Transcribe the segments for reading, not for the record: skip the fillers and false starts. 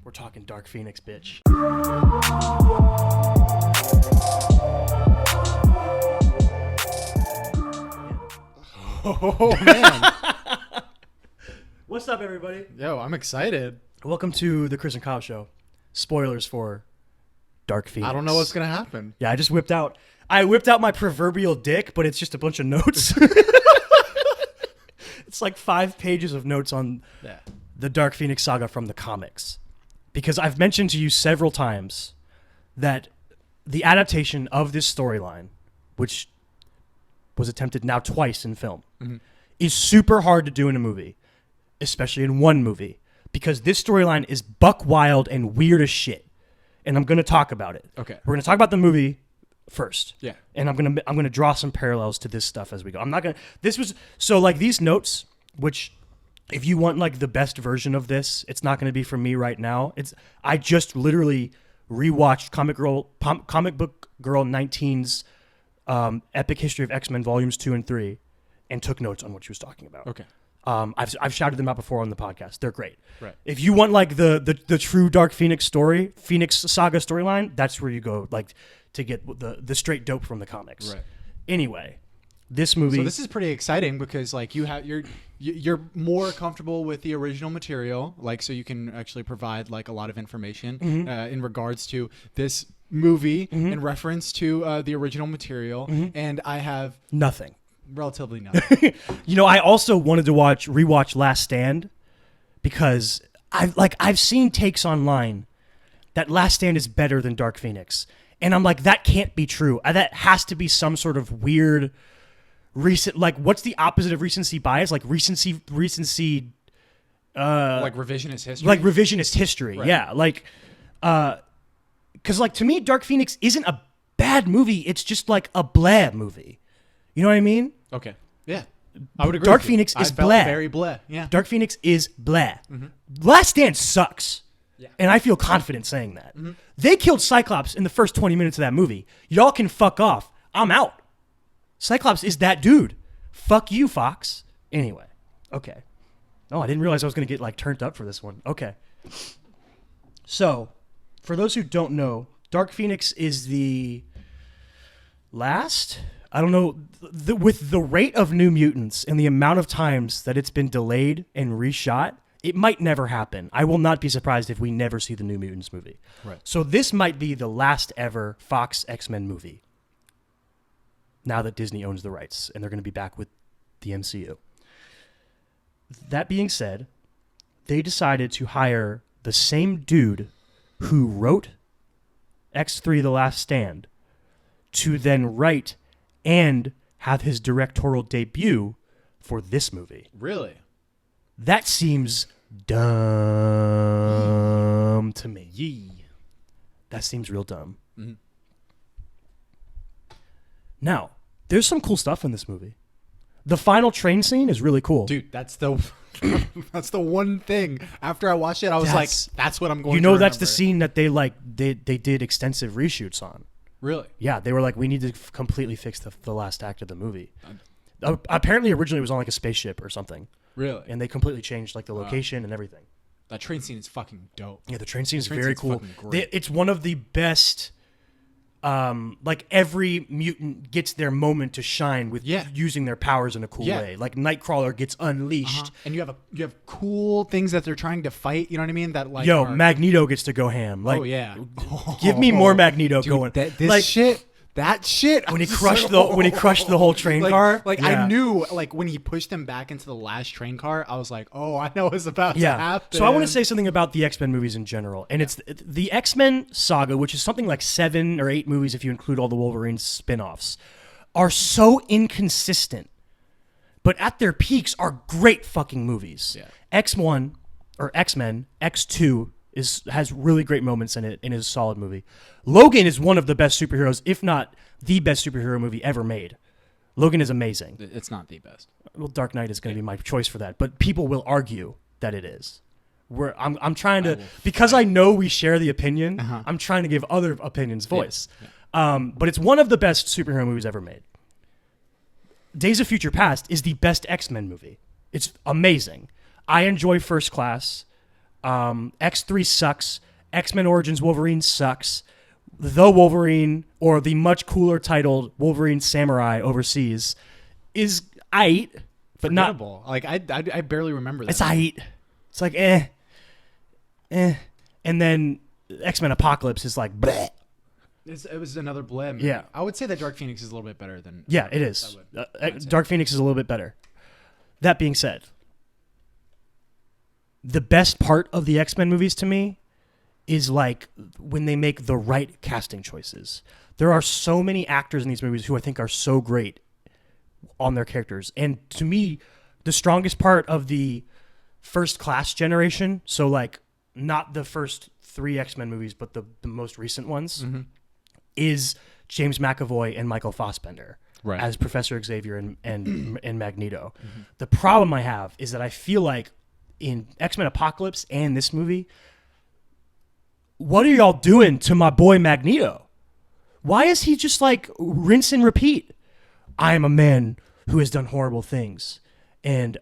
We're talking Dark Phoenix, bitch. Oh, man. What's up, everybody? Yo, I'm excited. Welcome to the Chris and Kyle Show. Spoilers for Dark Phoenix. I don't know what's going to happen. Yeah, I whipped out my proverbial dick, but it's just a bunch of notes. It's like 5 pages of notes on the Dark Phoenix saga from the comics. Because I've mentioned to you several times that the adaptation of this storyline, which was attempted now twice in film, is super hard to do in a movie, especially in one movie, because this storyline is buck wild and weird as shit. And I'm going to talk about it. Okay. We're going to talk about the movie first. Yeah. And I'm going to draw some parallels to this stuff as we go. I'm not going to these notes, which if you want like the best version of this, it's not going to be from me right now. I just literally rewatched Comic Book Girl 19's Epic History of X-Men Volumes 2 and 3 and took notes on what she was talking about. Okay. I've shouted them out before on the podcast. They're great. Right. If you want like the true Dark Phoenix Phoenix Saga storyline, that's where you go like to get the straight dope from the comics. Right. Anyway, this movie. So this is pretty exciting because like you're more comfortable with the original material, like so you can actually provide like a lot of information in regards to this movie in reference to the original material, and I have nothing. Relatively nothing. You know, I also wanted to rewatch Last Stand because I've seen takes online that Last Stand is better than Dark Phoenix, and I'm like, that can't be true. That has to be some sort of weird recent. Like, what's the opposite of recency bias? Like recency. Like revisionist history. Like revisionist history. Right. Yeah. Like, because like to me, Dark Phoenix isn't a bad movie. It's just like a blah movie. You know what I mean? Okay. Yeah. I would agree. Dark with Phoenix you. is I felt blah. Very blah. Yeah. Dark Phoenix is blah. Last Stand sucks. Yeah. And I feel confident saying that. They killed Cyclops in the first 20 minutes of that movie. Y'all can fuck off. I'm out. Cyclops is that dude. Fuck you, Fox. Anyway. Okay. Oh, I didn't realize I was going to get like turned up for this one. Okay. So, for those who don't know, Dark Phoenix is the last... I don't know, with the rate of New Mutants and the amount of times that it's been delayed and reshot, it might never happen. I will not be surprised if we never see the New Mutants movie. Right. So this might be the last ever Fox X-Men movie. Now that Disney owns the rights and they're going to be back with the MCU. That being said, they decided to hire the same dude who wrote X3 The Last Stand to then write and have his directorial debut for this movie. Really? That seems dumb to me. That seems real dumb. Now, there's some cool stuff in this movie. The final train scene is really cool. Dude, that's the one thing. After I watched it, I was like, that's what I'm going to remember. That's remember. the scene that they did extensive reshoots on. Really? Yeah, they were like, we need to completely fix the last act of the movie. Apparently, originally it was on like a spaceship or something. Really? And they completely changed like the location and everything. That train scene is fucking dope. Yeah, the train scene is very cool. Great. It's one of the best. Like every mutant gets their moment to shine with using their powers in a cool way. Like Nightcrawler gets unleashed, and you have cool things that they're trying to fight. You know what I mean? That like Magneto gets to go ham. Like, oh yeah, give me more Magneto going. That shit when he crushed the whole train car. Like I knew like when he pushed them back into the last train car, I was like, oh, I know what's about to happen. So I want to say something about the X-Men movies in general, and it's the X-Men saga, which is something like 7 or 8 movies if you include all the Wolverine spin-offs, are so inconsistent, but at their peaks are great fucking movies. Yeah. X1 or X-Men, X2 has really great moments in it and is a solid movie. Logan is one of the best superheroes, if not the best superhero movie ever made. Logan is amazing. It's not the best. Well, Dark Knight is going to be my choice for that, but people will argue that it is. I'm trying to, because I know we share the opinion, I'm trying to give other opinions voice. But it's one of the best superhero movies ever made. Days of Future Past is the best X-Men movie. It's amazing. I enjoy First Class. X3 sucks. X-Men Origins Wolverine sucks. The Wolverine, or the much cooler titled Wolverine Samurai overseas, is aight, but Forgettable. Like I barely remember that. It's aight. It's like eh. And then X-Men Apocalypse is like bleh. It was another blem. Yeah. I would say that Dark Phoenix is a little bit better than. Yeah, it is. Dark Phoenix is a little bit better. That being said, the best part of the X-Men movies to me is like when they make the right casting choices. There are so many actors in these movies who I think are so great on their characters. And to me, the strongest part of the First Class generation, so like not the first 3 X-Men movies, but the most recent ones, is James McAvoy and Michael Fassbender as Professor Xavier and Magneto. The problem I have is that I feel like in X-Men Apocalypse and this movie, what are y'all doing to my boy Magneto? Why is he just like rinse and repeat? I am a man who has done horrible things, and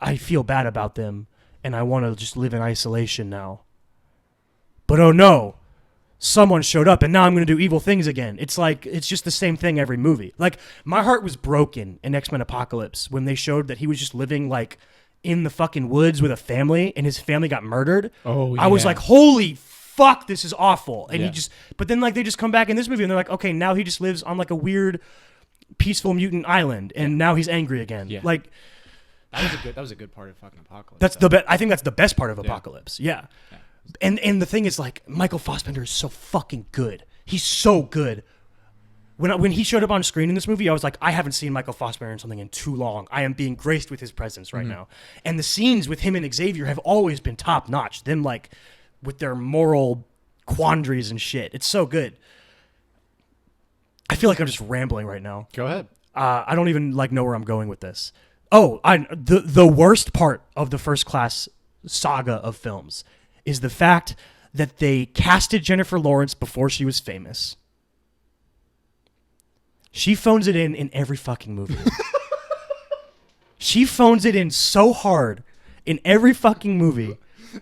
I feel bad about them, and I want to just live in isolation now. But oh no, someone showed up, and now I'm going to do evil things again. It's like, it's just the same thing every movie. Like, my heart was broken in X-Men Apocalypse when they showed that he was just living like in the fucking woods with a family, and his family got murdered. Oh, yeah. I was like, holy fuck, this is awful. And but then like they just come back in this movie and they're like, okay, now he just lives on like a weird peaceful mutant island, and now he's angry again. Yeah. Like that was a good part of fucking Apocalypse. That's I think that's the best part of Apocalypse. Yeah. And the thing is, like, Michael Fassbender is so fucking good. He's so good. When he showed up on screen in this movie, I was like, I haven't seen Michael Fassbender in something in too long. I am being graced with his presence right now. And the scenes with him and Xavier have always been top notch. Them like with their moral quandaries and shit. It's so good. I feel like I'm just rambling right now. Go ahead. I don't even like know where I'm going with this. Oh, the worst part of the First Class saga of films is the fact that they casted Jennifer Lawrence before she was famous. She phones it in every fucking movie. She phones it in so hard in every fucking movie.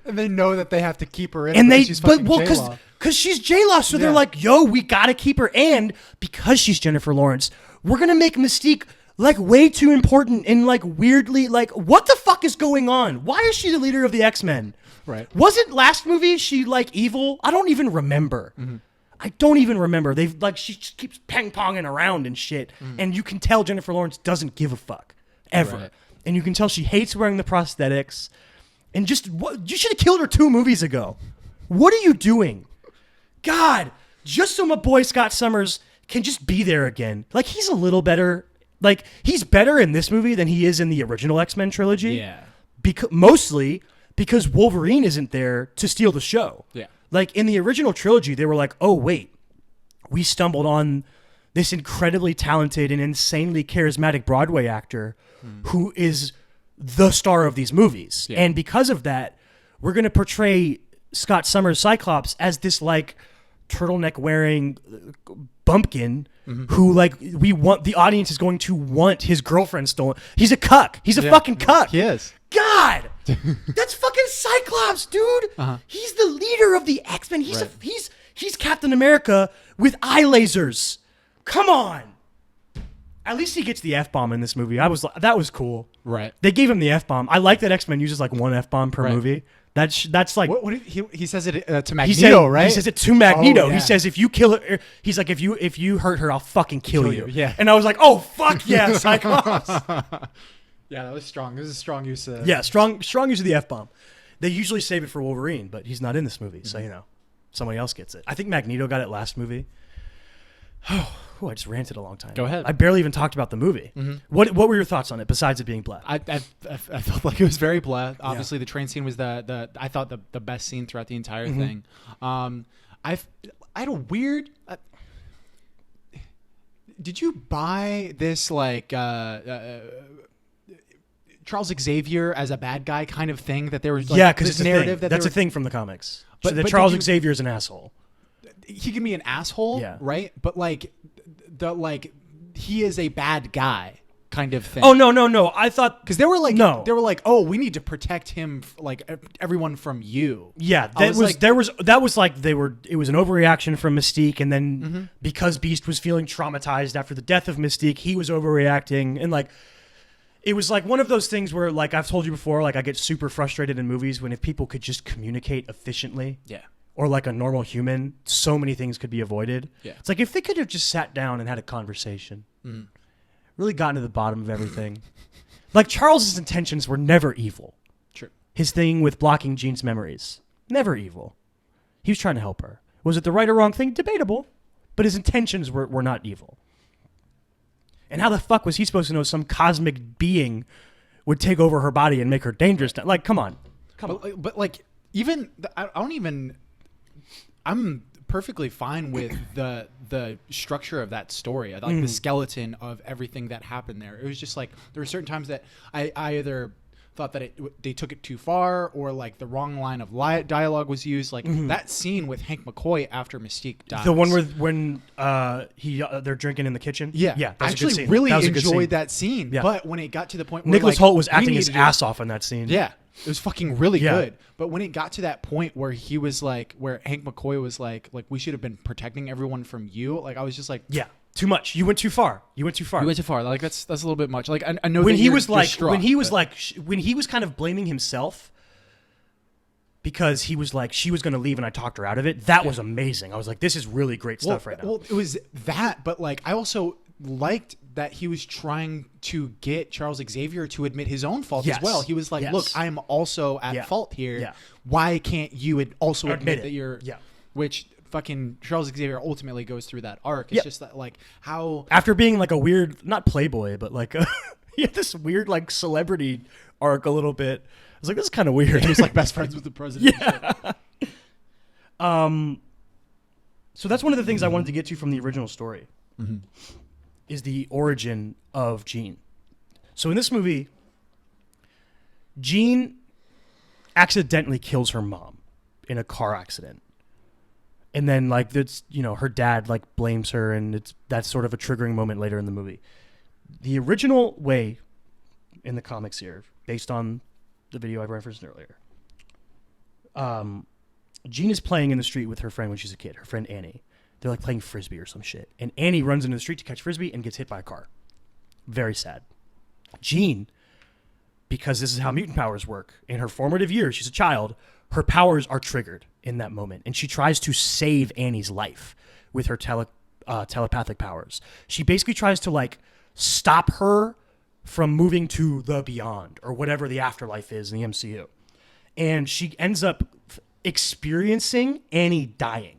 And they know that they have to keep her in. And because she's J-Law, so they're like, yo, we gotta keep her. And because she's Jennifer Lawrence, we're gonna make Mystique like way too important and like weirdly like, what the fuck is going on? Why is she the leader of the X-Men? Right. Wasn't last movie she like evil? I don't even remember. I don't even remember. They've like, she just keeps ping-ponging around and shit. And you can tell Jennifer Lawrence doesn't give a fuck ever. Right. And you can tell she hates wearing the prosthetics. And just what, you should have killed her 2 movies ago. What are you doing? God, just so my boy Scott Summers can just be there again. Like, he's a little better. Like, he's better in this movie than he is in the original X-Men trilogy. Yeah. Mostly because Wolverine isn't there to steal the show. Yeah. Like, in the original trilogy, they were like, oh, wait, we stumbled on this incredibly talented and insanely charismatic Broadway actor who is the star of these movies. Yeah. And because of that, we're going to portray Scott Summers' Cyclops as this, like, turtleneck-wearing bumpkin who, like, the audience is going to want his girlfriend stolen. He's a cuck. He's a fucking cuck. He is. God! That's fucking Cyclops, dude! He's the leader of the X-Men. He's Captain America with eye lasers. Come on! At least he gets the F-bomb in this movie. That was cool. Right. They gave him the F-bomb. I like that X-Men uses like 1 F-bomb per movie. That's like what he says it to Magneto, right? He says it to Magneto. Oh, yeah. He says if you kill her, he's like if you hurt her, I'll fucking kill you. Yeah. And I was like, oh fuck yeah, Cyclops. Yeah, that was strong. This is a strong use of strong use of the F-bomb. They usually save it for Wolverine, but he's not in this movie, so you know, somebody else gets it. I think Magneto got it last movie. Oh, I just ranted a long time. Go ahead. I barely even talked about the movie. What were your thoughts on it besides it being blah? I felt like it was very blah. Obviously, the train scene was the I thought the best scene throughout the entire thing. I had a weird. Did you buy this like Charles Xavier as a bad guy kind of thing that there was? Like, because it's narrative that's a thing from the comics. But Charles Xavier is an asshole. He can be an asshole, right? But like he is a bad guy kind of thing. Oh no! I thought because they were like, no. they were like, oh, we need to protect him, like everyone from you. Yeah, it was like an overreaction from Mystique, and then because Beast was feeling traumatized after the death of Mystique, he was overreacting, and like it was like one of those things where, like I've told you before, like I get super frustrated in movies when if people could just communicate efficiently. Yeah. Or like a normal human, so many things could be avoided. Yeah. It's like if they could have just sat down and had a conversation, really gotten to the bottom of everything. Like Charles's intentions were never evil. True. His thing with blocking Jean's memories, never evil. He was trying to help her. Was it the right or wrong thing? Debatable. But his intentions were not evil. And how the fuck was he supposed to know some cosmic being would take over her body and make her dangerous? Like, come on. But like, even, I don't even... I'm perfectly fine with the structure of that story. I like the skeleton of everything that happened there. It was just like there were certain times that I either thought that they took it too far, or like the wrong line of dialogue was used. Like that scene with Hank McCoy after Mystique dies. The one where when they're drinking in the kitchen. Yeah, yeah. I actually really enjoyed that scene. Yeah. But when it got to the point where Nicholas like, Hoult was acting his ass off in that scene. Yeah. It was fucking really good. But when it got to that point where he was like, where Hank McCoy was like we should have been protecting everyone from you. Like I was just like, yeah, too much. You went too far. You went too far. Like that's a little bit much. Like I know when that he was like, distraught, when he was kind of blaming himself because he was like, she was going to leave and I talked her out of it. That was amazing. I was like, this is really great stuff right now. Well, it was that, but like I also liked that he was trying to get Charles Xavier to admit his own fault as well. He was like, look, I'm also at fault here. Yeah. Why can't you also admit that you're... Yeah. Which fucking Charles Xavier ultimately goes through that arc. It's just that like how... After being like a weird, not playboy, but like he had this weird like celebrity arc a little bit. I was like, this is kind of weird. He was like best friends with the president. Yeah. So that's one of the things I wanted to get to from the original story. Is the origin of Jean. So in this movie, Jean accidentally kills her mom in a car accident. And then like that's, her dad like blames her, and that's sort of a triggering moment later in the movie. The original way in the comics here, based on the video I referenced earlier, Jean is playing in the street with her friend when she's a kid, her friend Annie. They're like playing Frisbee or some shit. And Annie runs into the street to catch Frisbee and gets hit by a car. Very sad. Jean, because this is how mutant powers work, in her formative years, she's a child, her powers are triggered in that moment. And she tries to save Annie's life with her telepathic powers. She basically tries to like stop her from moving to the beyond or whatever the afterlife is in the MCU. And she ends up experiencing Annie dying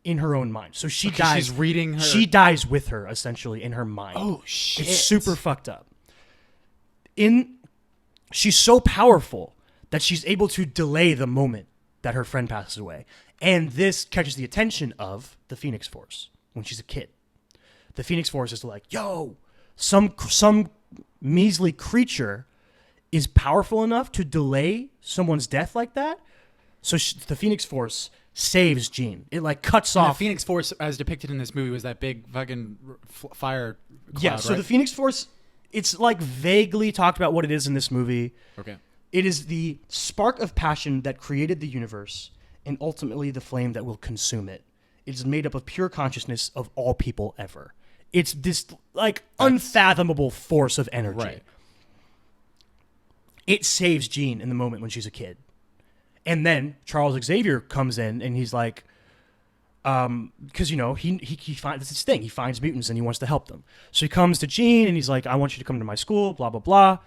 in her own mind. So she dies. She's reading her. She dies with her essentially in her mind. Oh shit! It's super fucked up. She's so powerful that she's able to delay the moment that her friend passes away, and this catches the attention of the Phoenix Force when she's a kid. The Phoenix Force is like, yo, some measly creature is powerful enough to delay someone's death like that. So the Phoenix Force saves Jean. It like cuts off. The Phoenix Force, as depicted in this movie, was that big fucking fire cloud, yeah, so right? the Phoenix Force, it's like vaguely talked about what it is in this movie. Okay. It is the spark of passion that created the universe and ultimately the flame that will consume it. It is made up of pure consciousness of all people ever. It's this like unfathomable force of energy. Right. It saves Jean in the moment when she's a kid. And then Charles Xavier comes in and he's like, because, he finds, it's his thing. He finds mutants and he wants to help them. So he comes to Jean and he's like, I want you to come to my school, blah, blah, blah.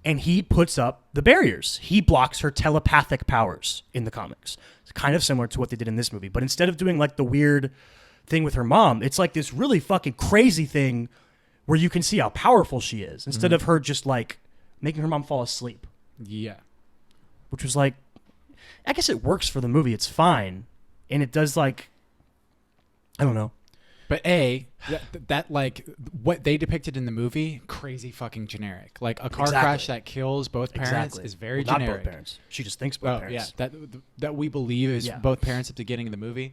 And he puts up the barriers. He blocks her telepathic powers in the comics. It's kind of similar to what they did in this movie. But instead of doing like the weird thing with her mom, it's like this really fucking crazy thing where you can see how powerful she is instead of her just like making her mom fall asleep. Yeah. Which was like, I guess it works for the movie. It's fine. And it does like, I don't know. But that like what they depicted in the movie, crazy fucking generic. Like a car crash that kills both parents is very generic. Not both parents. She just thinks both parents. Yeah, that we believe is both parents at the beginning of the movie.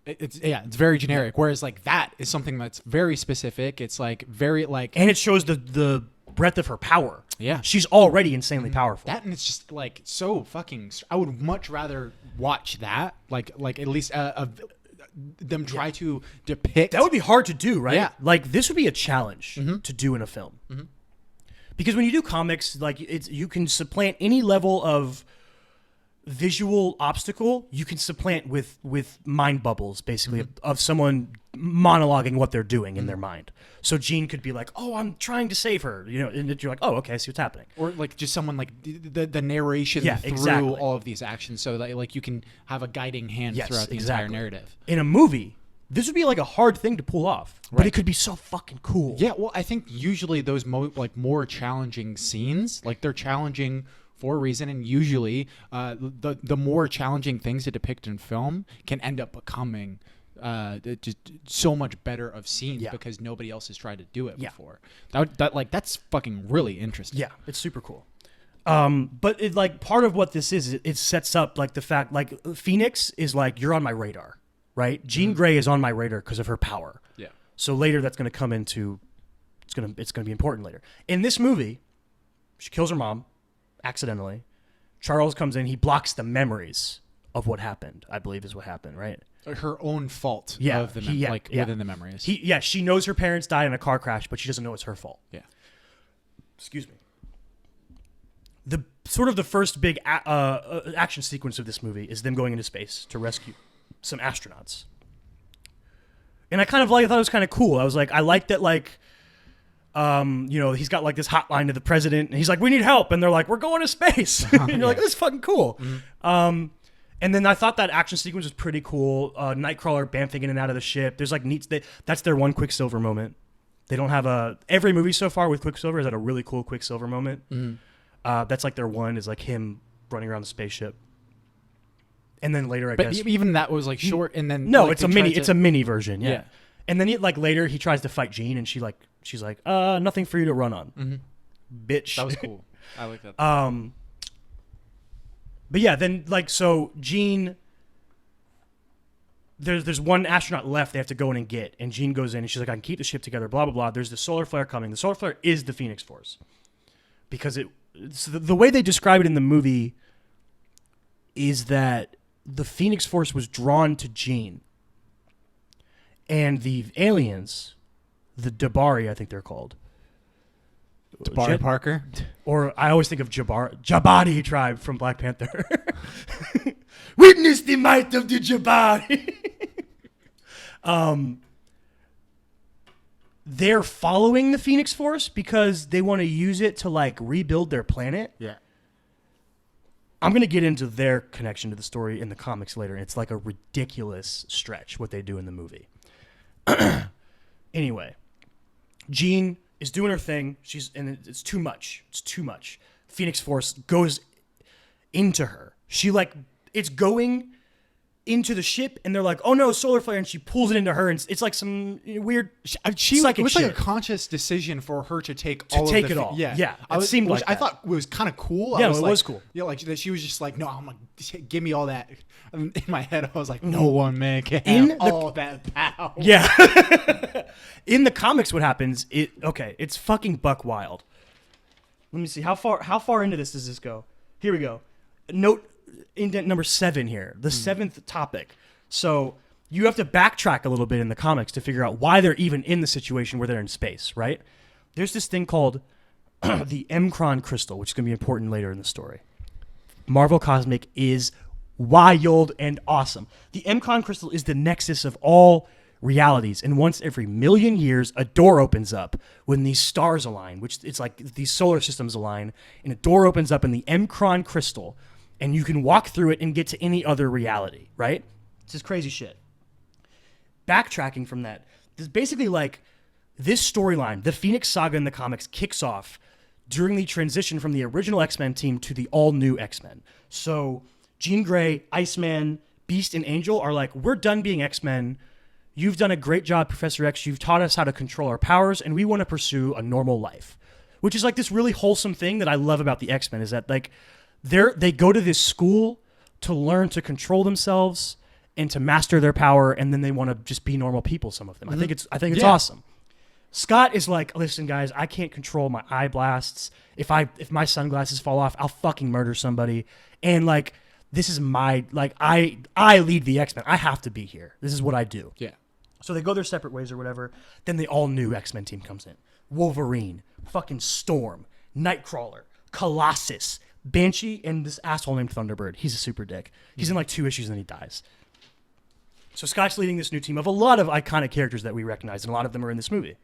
it's very generic. Whereas like that is something that's very specific. It's like very like, and it shows the breadth of her power. Yeah. She's already insanely powerful. that, and it's just like so fucking. I would much rather watch that. Like at least them try to depict. That would be hard to do, right? Yeah. Like this would be a challenge to do in a film. Because when you do comics, like you can supplant any level of visual obstacle. You can supplant with mind bubbles, basically, of someone monologuing what they're doing in their mind. So Jean could be like, "Oh, I'm trying to save her," and you're like, "Oh, okay, I see what's happening." Or like just someone like the narration through exactly. all of these actions, so that like you can have a guiding hand throughout the entire narrative. In a movie, this would be like a hard thing to pull off, but it could be so fucking cool. Yeah, well, I think usually those more challenging scenes, like they're challenging for a reason, and usually the more challenging things to depict in film can end up becoming just so much better of scenes because nobody else has tried to do it before. That's fucking really interesting. Yeah, it's super cool. But it like part of what this is, it sets up like the fact like Phoenix is like you're on my radar, right? Jean Grey is on my radar because of her power. Yeah. So later that's going to come into it's going to be important later. In this movie, she kills her mom accidentally. Charles comes in, he blocks the memories of what happened, I believe is what happened, right? Her own fault of the within the memories. She knows her parents died in a car crash, but she doesn't know it's her fault. Yeah. Excuse me. The sort of the first big action sequence of this movie is them going into space to rescue some astronauts. And I thought it was kind of cool. I was like, I like that, like, he's got like this hotline to the president, and he's like, "We need help," and they're like, "We're going to space." And you're like, "This is fucking cool." And then I thought that action sequence was pretty cool. Nightcrawler bamfing in and out of the ship. There's like that's their one Quicksilver moment. They don't have every movie so far with Quicksilver has had a really cool Quicksilver moment. That's like their one is like him running around the spaceship. And then later, I guess even that was like short. And then no, like, it's a mini version. Yeah. And then later he tries to fight Jean, and she's like, nothing for you to run on, bitch. That was cool. I like that. But yeah, then like so Jean. There's one astronaut left they have to go in and get, and Jean goes in and she's like, "I can keep the ship together." Blah blah blah. There's the solar flare coming. The solar flare is the Phoenix Force, because the way they describe it in the movie is that the Phoenix Force was drawn to Jean. And the aliens, the Dabari, I think they're called. Dabari Parker? Or I always think of Jabari tribe from Black Panther. Witness the might of the Jabari. They're following the Phoenix Force because they want to use it to like rebuild their planet. Yeah. I'm going to get into their connection to the story in the comics later. And it's like a ridiculous stretch what they do in the movie. Anyway, Jean is doing her thing. It's too much. It's too much. Phoenix Force goes into her. It's going into the ship, and they're like, "Oh no, solar flare!" And she pulls it into her, and it's like some weird psychic It was shit. like a conscious decision for her to take it all. Yeah. It seemed like I that. thought it was kind of cool. Yeah, it was cool. Yeah, like that she was just like, "No, I'm like, give me all that." In my head, I was like, "No one man can have all that power." Yeah. In the comics, what happens? It's fucking buck wild. Let me see how far into this does this go? Here we go. Note indent number 7 here, the 7th topic. So you have to backtrack a little bit in the comics to figure out why they're even in the situation where they're in space, right? There's this thing called the M'Kron crystal, which is going to be important later in the story. Marvel Cosmic is wild and awesome. The M'Kron crystal is the nexus of all realities, and once every million years, a door opens up when these stars align, which it's like these solar systems align, and a door opens up in the M'Kron crystal, and you can walk through it and get to any other reality, right? It's just crazy shit. Backtracking from that, there's basically like this storyline, the Phoenix Saga in the comics, kicks off during the transition from the original X-Men team to the all-new X-Men. So Jean Grey, Iceman, Beast, and Angel are like, we're done being X-Men. You've done a great job, Professor X. You've taught us how to control our powers, and we want to pursue a normal life. Which is like this really wholesome thing that I love about the X-Men is that like they go to this school to learn to control themselves and to master their power, and then they want to just be normal people. Some of them. I think it's Yeah. awesome. Scott is like, listen, guys, I can't control my eye blasts. If my sunglasses fall off, I'll fucking murder somebody. And like, this is my like, I lead the X-Men. I have to be here. This is what I do. Yeah. So they go their separate ways or whatever. Then the all-new X-Men team comes in. Wolverine, fucking Storm, Nightcrawler, Colossus, Banshee, and this asshole named Thunderbird. He's a super dick. He's in like 2 issues and then he dies. So Scott's leading this new team of a lot of iconic characters that we recognize, and a lot of them are in this movie.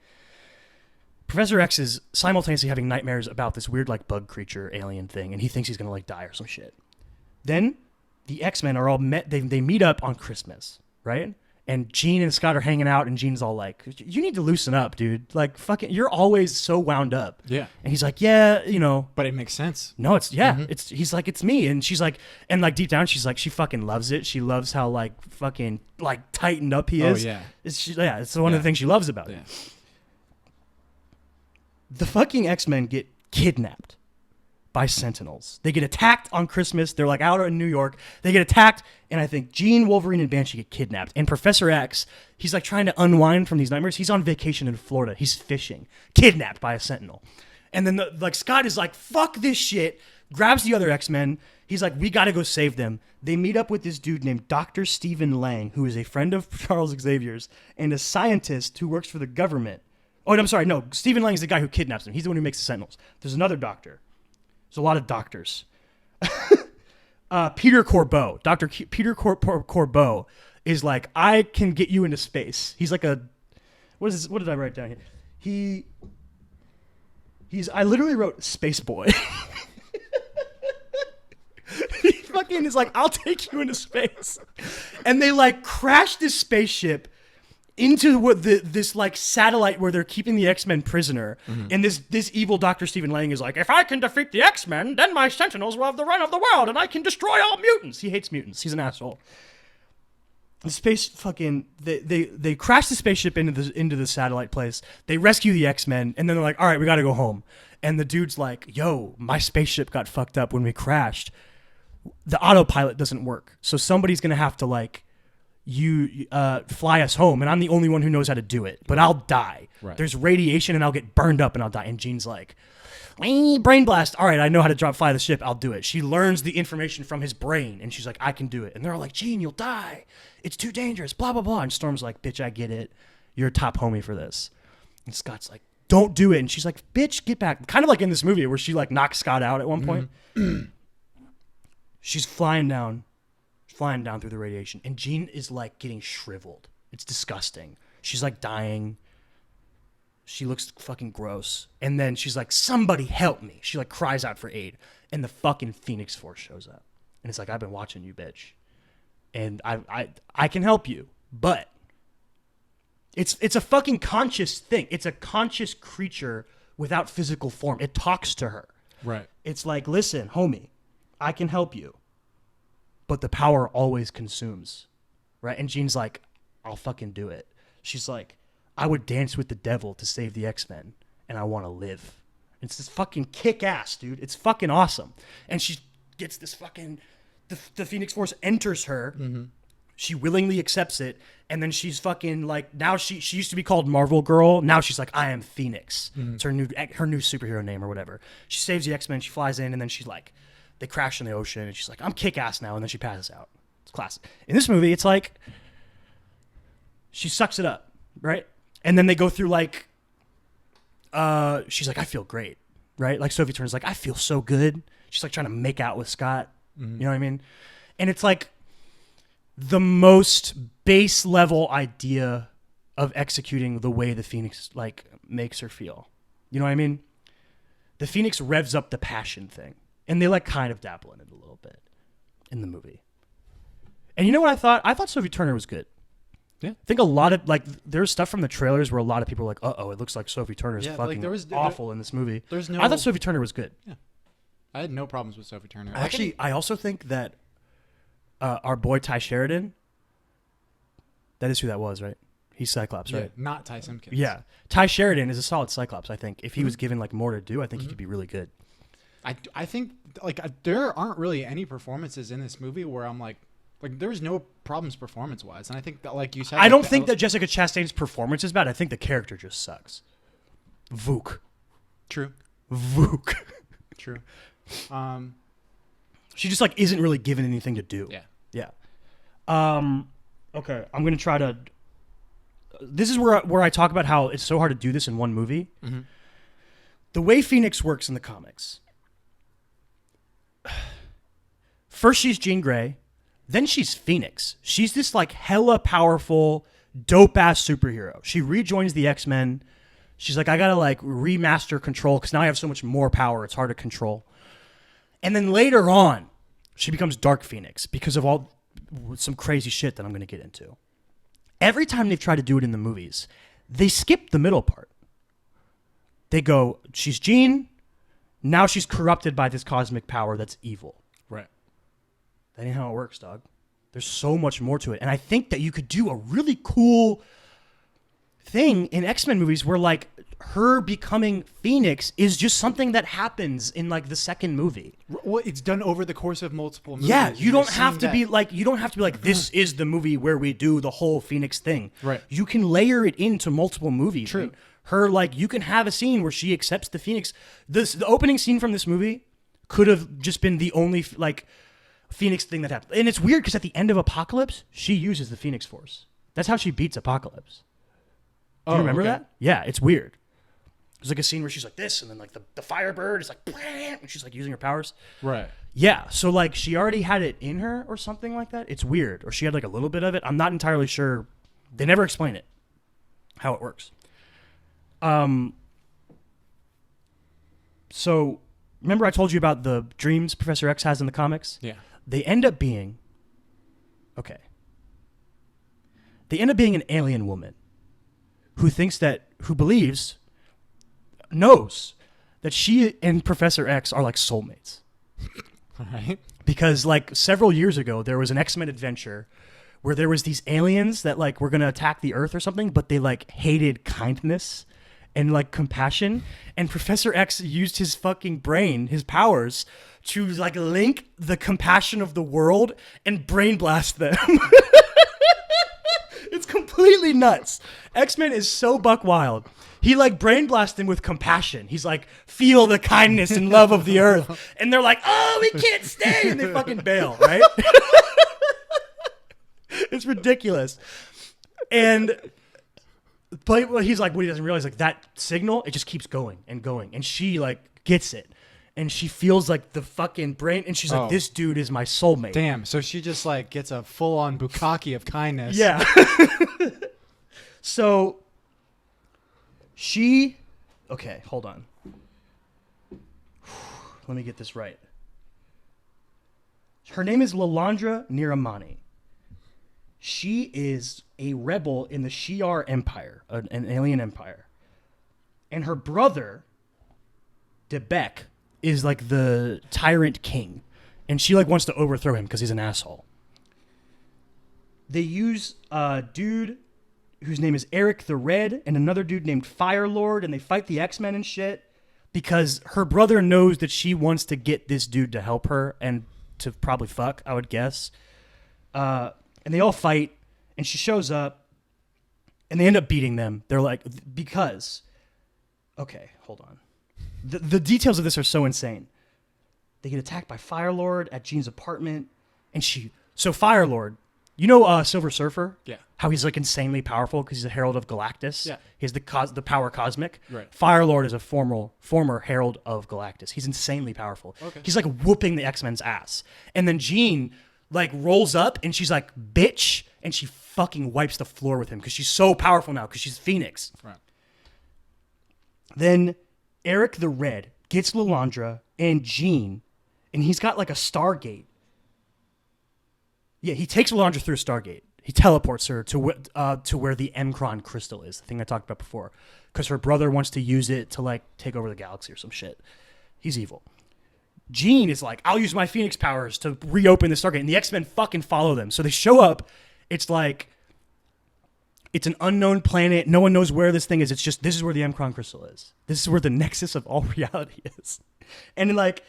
Professor X is simultaneously having nightmares about this weird like bug creature alien thing, and he thinks he's gonna like die or some shit. Then the X-Men are all met. They meet up on Christmas, right? And Jean and Scott are hanging out, and Jean's all like, "You need to loosen up, dude. Like, fucking, you're always so wound up." Yeah. And he's like, "Yeah, you know." But it makes sense. No, it's it's. He's like, "It's me," and she's like, and like deep down, she's like, she fucking loves it. She loves how like fucking like tightened up he is. Oh yeah. It's one of the things she loves about it. Yeah. The fucking X-Men get kidnapped by Sentinels. They get attacked on Christmas. They're like out in New York. They get attacked, and I think Jean, Wolverine, and Banshee get kidnapped. And Professor X, he's like trying to unwind from these nightmares. He's on vacation in Florida. He's fishing, kidnapped by a Sentinel. And then like Scott is like, fuck this shit, grabs the other X-Men. He's like, we got to go save them. They meet up with this dude named Dr. Stephen Lang, who is a friend of Charles Xavier's and a scientist who works for the government. Oh, I'm sorry. No, Stephen Lang is the guy who kidnaps him. He's the one who makes the Sentinels. There's another doctor. There's a lot of doctors. Peter Corbeau. Dr. Peter Corbeau is like, I can get you into space. He's like a... What did I write down here? I literally wrote Space Boy. He fucking is like, I'll take you into space. And they like crash this spaceship into this like satellite where they're keeping the X-Men prisoner. Mm-hmm. And this evil Dr. Stephen Lang is like, if I can defeat the X-Men, then my Sentinels will have the run of the world and I can destroy all mutants. He hates mutants. He's an asshole. The space fucking they crash the spaceship into the satellite place. They rescue the X-Men, and then they're like, all right, we gotta go home. And the dude's like, yo, my spaceship got fucked up when we crashed. The autopilot doesn't work. So somebody's gonna have to like fly us home, and I'm the only one who knows how to do it, but I'll die. Right. There's radiation and I'll get burned up and I'll die. And Jean's like, brain blast. All right, I know how to fly the ship. I'll do it. She learns the information from his brain, and she's like, I can do it. And they're all like, Jean, you'll die. It's too dangerous, blah, blah, blah. And Storm's like, bitch, I get it. You're a top homie for this. And Scott's like, don't do it. And she's like, bitch, get back. Kind of like in this movie where she like knocks Scott out at one point. She's flying down through the radiation, and Jean is like getting shriveled. It's disgusting. She's like dying. She looks fucking gross. And then she's like, somebody help me. She like cries out for aid, and the fucking Phoenix Force shows up, and it's like, I've been watching you, bitch, and I can help you, but it's a fucking conscious thing. It's a conscious creature without physical form. It talks to her. Right. It's like, listen, homie, I can help you, but the power always consumes, right? And Jean's like, I'll fucking do it. She's like, I would dance with the devil to save the X-Men, and I want to live. It's this fucking kick-ass, dude. It's fucking awesome. And she gets this fucking... The Phoenix Force enters her. Mm-hmm. She willingly accepts it, and then she's fucking like... Now she used to be called Marvel Girl. Now she's like, I am Phoenix. Mm-hmm. It's her new superhero name or whatever. She saves the X-Men, she flies in, and then she like... They crash in the ocean, and she's like, I'm kick-ass now, and then she passes out. It's classic. In this movie, it's like, she sucks it up, right? And then they go through, like, she's like, I feel great, right? Like, Sophie Turner's like, I feel so good. She's, like, trying to make out with Scott. Mm-hmm. You know what I mean? And it's, like, the most base-level idea of executing the way the Phoenix, like, makes her feel. You know what I mean? The Phoenix revs up the passion thing. And they like kind of dabble in it a little bit in the movie. And you know what I thought? I thought Sophie Turner was good. Yeah. I think a lot of like there's stuff from the trailers where a lot of people are like, uh-oh, it looks like Sophie Turner's fucking awful in this movie. I thought Sophie Turner was good. Yeah. I had no problems with Sophie Turner. Actually, I also think that our boy Ty Sheridan, that is who that was, right? He's Cyclops, right? Not Ty Simpkins. Yeah. Ty Sheridan is a solid Cyclops, I think. If he was given like more to do, I think he could be really good. I think like there aren't really any performances in this movie where I'm like Like there was no problems performance wise, and I think that, like you said, I don't think that Jessica Chastain's performance is bad. I think the character just sucks. Vuk. True. Vuk. True. She just like isn't really given anything to do. Yeah. Yeah. Okay, I'm gonna try to. This is where I talk about how it's so hard to do this in one movie. Mm-hmm. The way Phoenix works in the comics. First, she's Jean Grey. Then she's Phoenix. She's this like hella powerful, dope ass superhero. She rejoins the X-Men. She's like, I gotta like remaster control because now I have so much more power. It's hard to control. And then later on, she becomes Dark Phoenix because of all some crazy shit that I'm gonna get into. Every time they've tried to do it in the movies, they skip the middle part. They go, she's Jean. Now she's corrupted by this cosmic power that's evil. Right. That ain't how it works, dog. There's so much more to it. And I think that you could do a really cool thing in X-Men movies where like her becoming Phoenix is just something that happens in like the second movie. Well, it's done over the course of multiple movies. Yeah, you don't have to be like this is the movie where we do the whole Phoenix thing. Right. You can layer it into multiple movies. True. And her like you can have a scene where she accepts the Phoenix. The opening scene from this movie could have just been the only like Phoenix thing that happened. And it's weird because at the end of Apocalypse, she uses the Phoenix Force. That's how she beats Apocalypse. Do you remember that? Yeah, it's weird. There's like a scene where she's like this, and then like the Firebird is like, and she's like using her powers. Right. Yeah, so like she already had it in her or something like that. It's weird. Or she had like a little bit of it. I'm not entirely sure. They never explain it, how it works. So remember I told you about the dreams Professor X has in the comics? Yeah. They end up being, they end up being an alien woman who knows that she and Professor X are like soulmates. All right. Because like several years ago, there was an X-Men adventure where there was these aliens that like were going to attack the Earth or something, but they like hated kindness and like compassion. And Professor X used his fucking brain, his powers, to like link the compassion of the world and brain blast them. It's completely nuts. X-Men is so buck wild. He like brain blasts them with compassion. He's like, feel the kindness and love of the earth. And they're like, oh, we can't stay. And they fucking bail, right? It's ridiculous. But he's like, what he doesn't realize, like that signal, it just keeps going and going. And she like gets it. And she feels like the fucking brain. And she's like, this dude is my soulmate. Damn. So she just like gets a full on bukkake of kindness. Yeah. So okay, hold on. Let me get this right. Her name is Lilandra Niramani. She is a rebel in the Shi'ar Empire, an alien empire. And her brother, Debek, is like the tyrant king. And she like wants to overthrow him because he's an asshole. They use a dude whose name is Eric the Red and another dude named Firelord, and they fight the X-Men and shit because her brother knows that she wants to get this dude to help her and to probably fuck, I would guess. And they all fight, and she shows up, and they end up beating them. They're like, because... Okay, hold on. The details of this are so insane. They get attacked by Firelord at Jean's apartment, and So Firelord, you know Silver Surfer? Yeah. How he's like insanely powerful because he's a herald of Galactus? Yeah. He has the power cosmic. Right. Firelord is a former herald of Galactus. He's insanely powerful. Okay. He's like whooping the X-Men's ass. And then Jean like rolls up and she's like, bitch, and she fucking wipes the floor with him because she's so powerful now because she's Phoenix. Right. Then Eric the Red gets Lilandra and Jean, and he's got like a Stargate. Yeah, he takes Lilandra through a Stargate. He teleports her to where the Mcron crystal is, the thing I talked about before, because her brother wants to use it to like take over the galaxy or some shit. He's evil. Jean is like, I'll use my Phoenix powers to reopen the Stargate, and the X-Men fucking follow them. So they show up. It's like, it's an unknown planet. No one knows where this thing is. It's just, this is where the Mcron crystal is. This is where the nexus of all reality is. And like,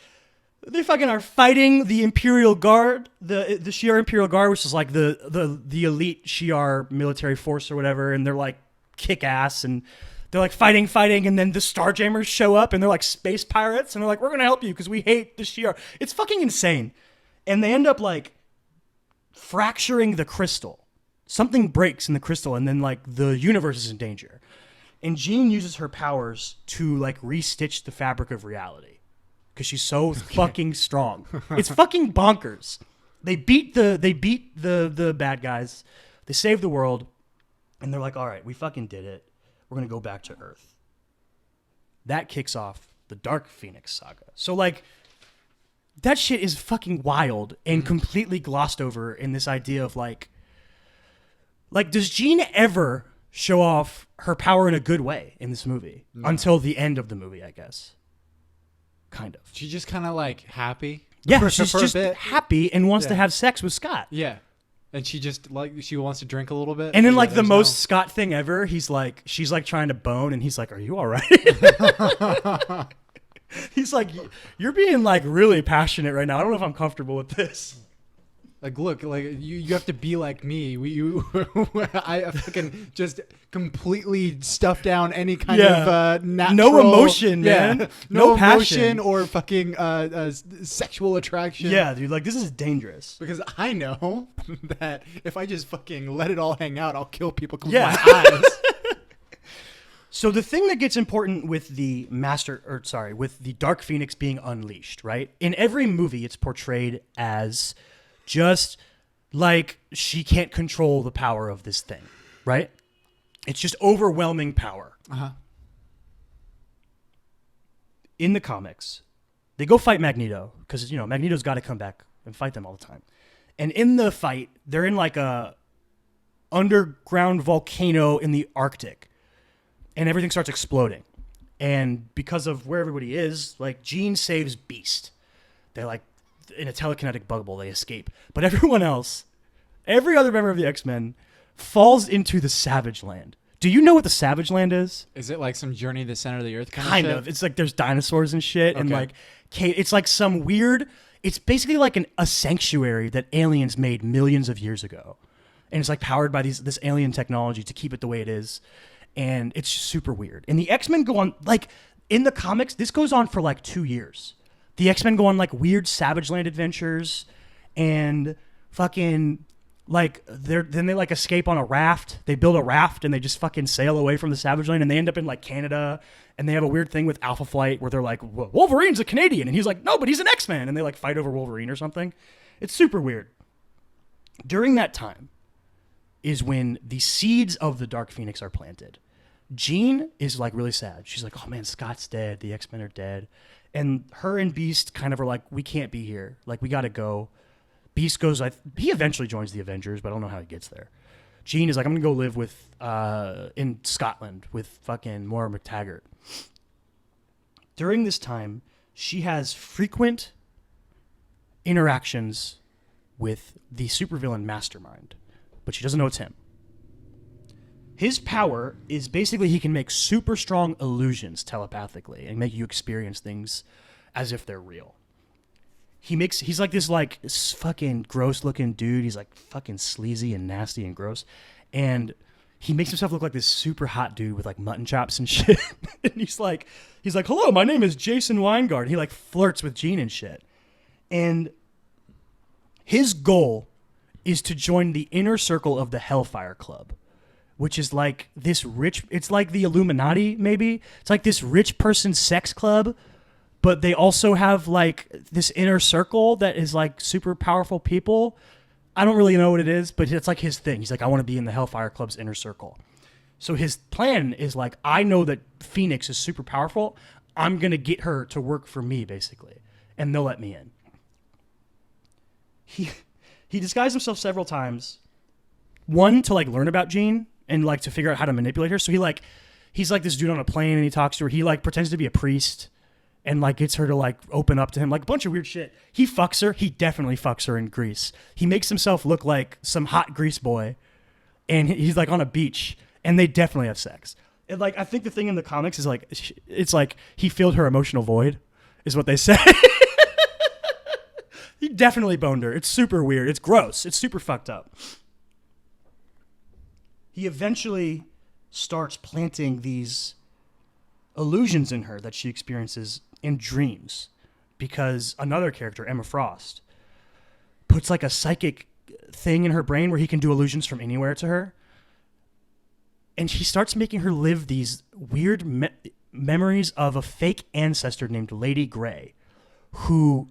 They fucking are fighting the Imperial Guard, the Shi'ar Imperial Guard, which is like the elite Shi'ar military force or whatever, and they're like kick ass, and they're like fighting, and then the Starjammers show up, and they're like space pirates, and they're like, we're gonna help you because we hate the Shi'ar. It's fucking insane, and they end up like fracturing the crystal. Something breaks in the crystal, and then like the universe is in danger, and Jean uses her powers to like restitch the fabric of reality. Because she's so fucking strong. It's fucking bonkers. They beat the bad guys. They save the world. And they're like, all right, we fucking did it. We're going to go back to Earth. That kicks off the Dark Phoenix saga. So, like, that shit is fucking wild and completely glossed over in this idea of, like, does Jean ever show off her power in a good way in this movie? No. Until the end of the movie, I guess. Kind of. She's just kind of like happy. Yeah, she's just happy and wants to have sex with Scott. Yeah. And she just like she wants to drink a little bit. And then like the most Scott thing ever, she's like trying to bone and he's like, "Are you all right?" He's like, "You're being like really passionate right now. I don't know if I'm comfortable with this." Like, look, like you have to be like me. I fucking just completely stuff down any kind of natural, no emotion, man, no emotion passion or fucking sexual attraction. Yeah, dude, like this is dangerous because I know that if I just fucking let it all hang out, I'll kill people with my eyes. So the thing that gets important with the with the Dark Phoenix being unleashed, right? In every movie, it's portrayed as just like she can't control the power of this thing, right? It's just overwhelming power. Uh-huh. In the comics, they go fight Magneto because, you know, Magneto's got to come back and fight them all the time. And in the fight, they're in like a underground volcano in the Arctic, and everything starts exploding. And because of where everybody is, like Jean saves Beast. They're like in a telekinetic bubble, they escape. But everyone else, every other member of the X-Men, falls into the Savage Land. Do you know what the Savage Land is? Is it like some Journey to the Center of the Earth kind of? It's like there's dinosaurs and shit, and like it's like some weird. It's basically like a sanctuary that aliens made millions of years ago, and it's like powered by this alien technology to keep it the way it is, and it's super weird. And the X-Men go on like in the comics, this goes on for like 2 years. The X-Men go on like weird Savage Land adventures, and fucking like then they like escape on a raft. They build a raft and they just fucking sail away from the Savage Land, and they end up in like Canada. And they have a weird thing with Alpha Flight where they're like, Wolverine's a Canadian, and he's like, no, but he's an X-Man, and they like fight over Wolverine or something. It's super weird. During that time is when the seeds of the Dark Phoenix are planted. Jean is like really sad. She's like, oh man, Scott's dead. The X-Men are dead. And her and Beast kind of are like, we can't be here. Like, we got to go. Beast goes, he eventually joins the Avengers, but I don't know how he gets there. Jean is like, I'm going to go live with, in Scotland with fucking Moira McTaggart. During this time, she has frequent interactions with the supervillain Mastermind, but she doesn't know it's him. His power is basically he can make super strong illusions telepathically and make you experience things as if they're real. He's like this like fucking gross looking dude. He's like fucking sleazy and nasty and gross. And he makes himself look like this super hot dude with like mutton chops and shit. And he's like, hello, my name is Jason Weingard. He like flirts with Jean and shit. And his goal is to join the inner circle of the Hellfire Club, which is like this rich, it's like the Illuminati, maybe. It's like this rich person sex club, but they also have like this inner circle that is like super powerful people. I don't really know what it is, but it's like his thing. He's like, I want to be in the Hellfire Club's inner circle. So his plan is like, I know that Phoenix is super powerful. I'm going to get her to work for me, basically, and they'll let me in. He disguised himself several times. One, to like learn about Jean and like to figure out how to manipulate her. So he's like this dude on a plane and he talks to her. He like pretends to be a priest and like gets her to like open up to him, like a bunch of weird shit. He fucks her. He definitely fucks her in Greece. He makes himself look like some hot Greece boy, and he's like on a beach, and they definitely have sex. And like I think the thing in the comics is like it's like he filled her emotional void, is what they say. definitely boned her. It's super weird. It's gross. It's super fucked up. He eventually starts planting these illusions in her that she experiences in dreams because another character, Emma Frost, puts like a psychic thing in her brain where he can do illusions from anywhere to her. And he starts making her live these weird memories of a fake ancestor named Lady Grey, who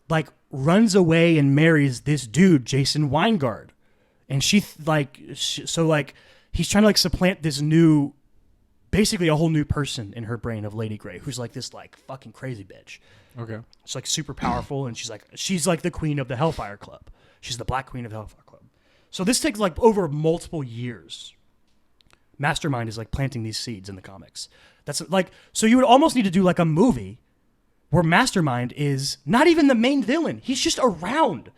like runs away and marries this dude, Jason Weingard. And he's trying to like supplant this new, basically a whole new person in her brain of Lady Grey, who's like this like fucking crazy bitch. Okay. She's like super powerful, and she's like the queen of the Hellfire Club. She's the Black Queen of the Hellfire Club. So this takes like over multiple years. Mastermind is like planting these seeds in the comics. That's like, so you would almost need to do like a movie where Mastermind is not even the main villain. He's just around.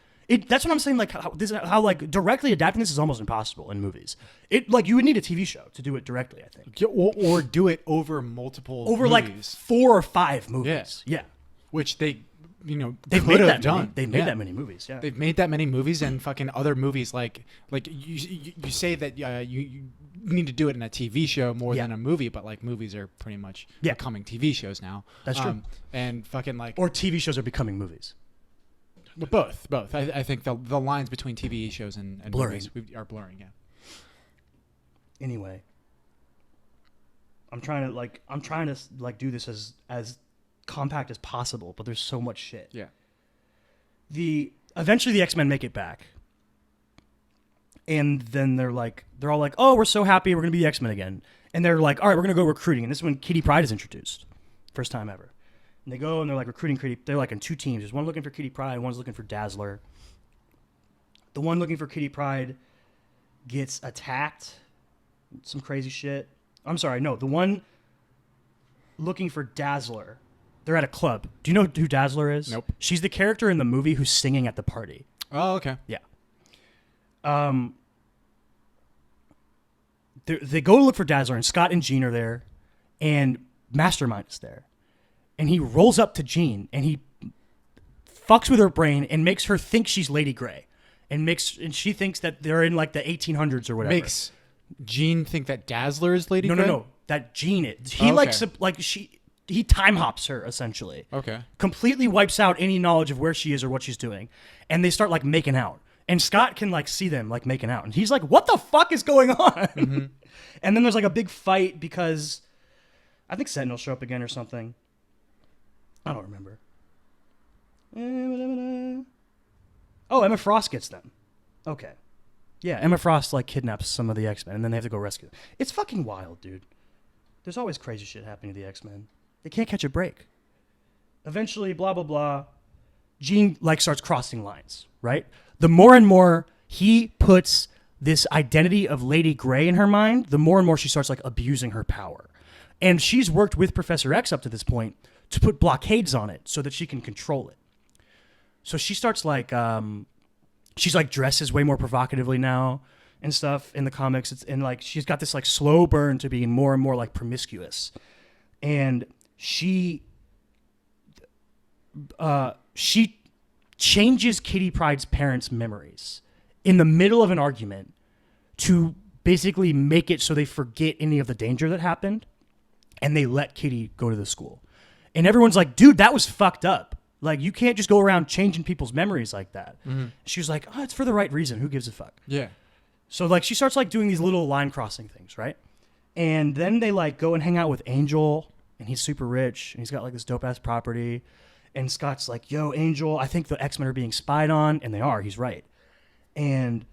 That's what I'm saying. Like how like directly adapting this is almost impossible in movies. It like you would need a TV show to do it directly, I think. Or do it over multiple movies. Like 4 or 5 movies. Yeah. Which they, they've made that done. They've made that many movies. Yeah. They've made that many movies, and fucking other movies like you say that you need to do it in a TV show more than a movie, but like movies are pretty much becoming TV shows now. That's true. And fucking like, or TV shows are becoming movies. Both. I think the lines between TV shows and movies are blurring. Yeah. Anyway, I'm trying to do this as compact as possible, but there's so much shit. Yeah. Eventually the X-Men make it back. And then they're all like, oh, we're so happy we're going to be the X-Men again. And they're like, all right, we're going to go recruiting. And this is when Kitty Pryde is introduced. First time ever. And they go and they're like recruiting Kitty. They're like in 2 teams. There's one looking for Kitty Pryde, one's looking for Dazzler. The one looking for Kitty Pryde gets attacked. Some crazy shit. I'm sorry, no. The one looking for Dazzler, they're at a club. Do you know who Dazzler is? Nope. She's the character in the movie who's singing at the party. Oh, okay. Yeah. They go to look for Dazzler, and Scott and Jean are there, and Mastermind is there. And he rolls up to Jean, and he fucks with her brain and makes her think she's Lady Grey. And she thinks that they're in like the 1800s or whatever. Makes Jean think that Dazzler is Lady Grey? No. That Jean is. He time hops her, essentially. Okay. Completely wipes out any knowledge of where she is or what she's doing. And they start like making out. And Scott can like see them like making out. And he's like, what the fuck is going on? Mm-hmm. And then there's like a big fight because I think Sentinels show up again or something. I don't remember. Oh, Emma Frost gets them. Okay. Yeah, Emma Frost like kidnaps some of the X-Men and then they have to go rescue them. It's fucking wild, dude. There's always crazy shit happening to the X-Men. They can't catch a break. Eventually, blah, blah, blah. Jean like starts crossing lines, right? The more and more he puts this identity of Lady Grey in her mind, the more and more she starts like abusing her power. And she's worked with Professor X up to this point to put blockades on it so that she can control it. So she starts like, she's like dresses way more provocatively now and stuff in the comics. And like, she's got this like slow burn to being more and more like promiscuous. And she changes Kitty Pryde's parents' memories in the middle of an argument to basically make it so they forget any of the danger that happened, and they let Kitty go to the school. And everyone's like, dude, that was fucked up. Like, you can't just go around changing people's memories like that. Mm-hmm. She was like, oh, it's for the right reason. Who gives a fuck? Yeah. So, like, she starts, like, doing these little line-crossing things, right? And then they, like, go and hang out with Angel, and he's super rich, and he's got, like, this dope-ass property. And Scott's like, yo, Angel, I think the X-Men are being spied on. And they are. He's right. And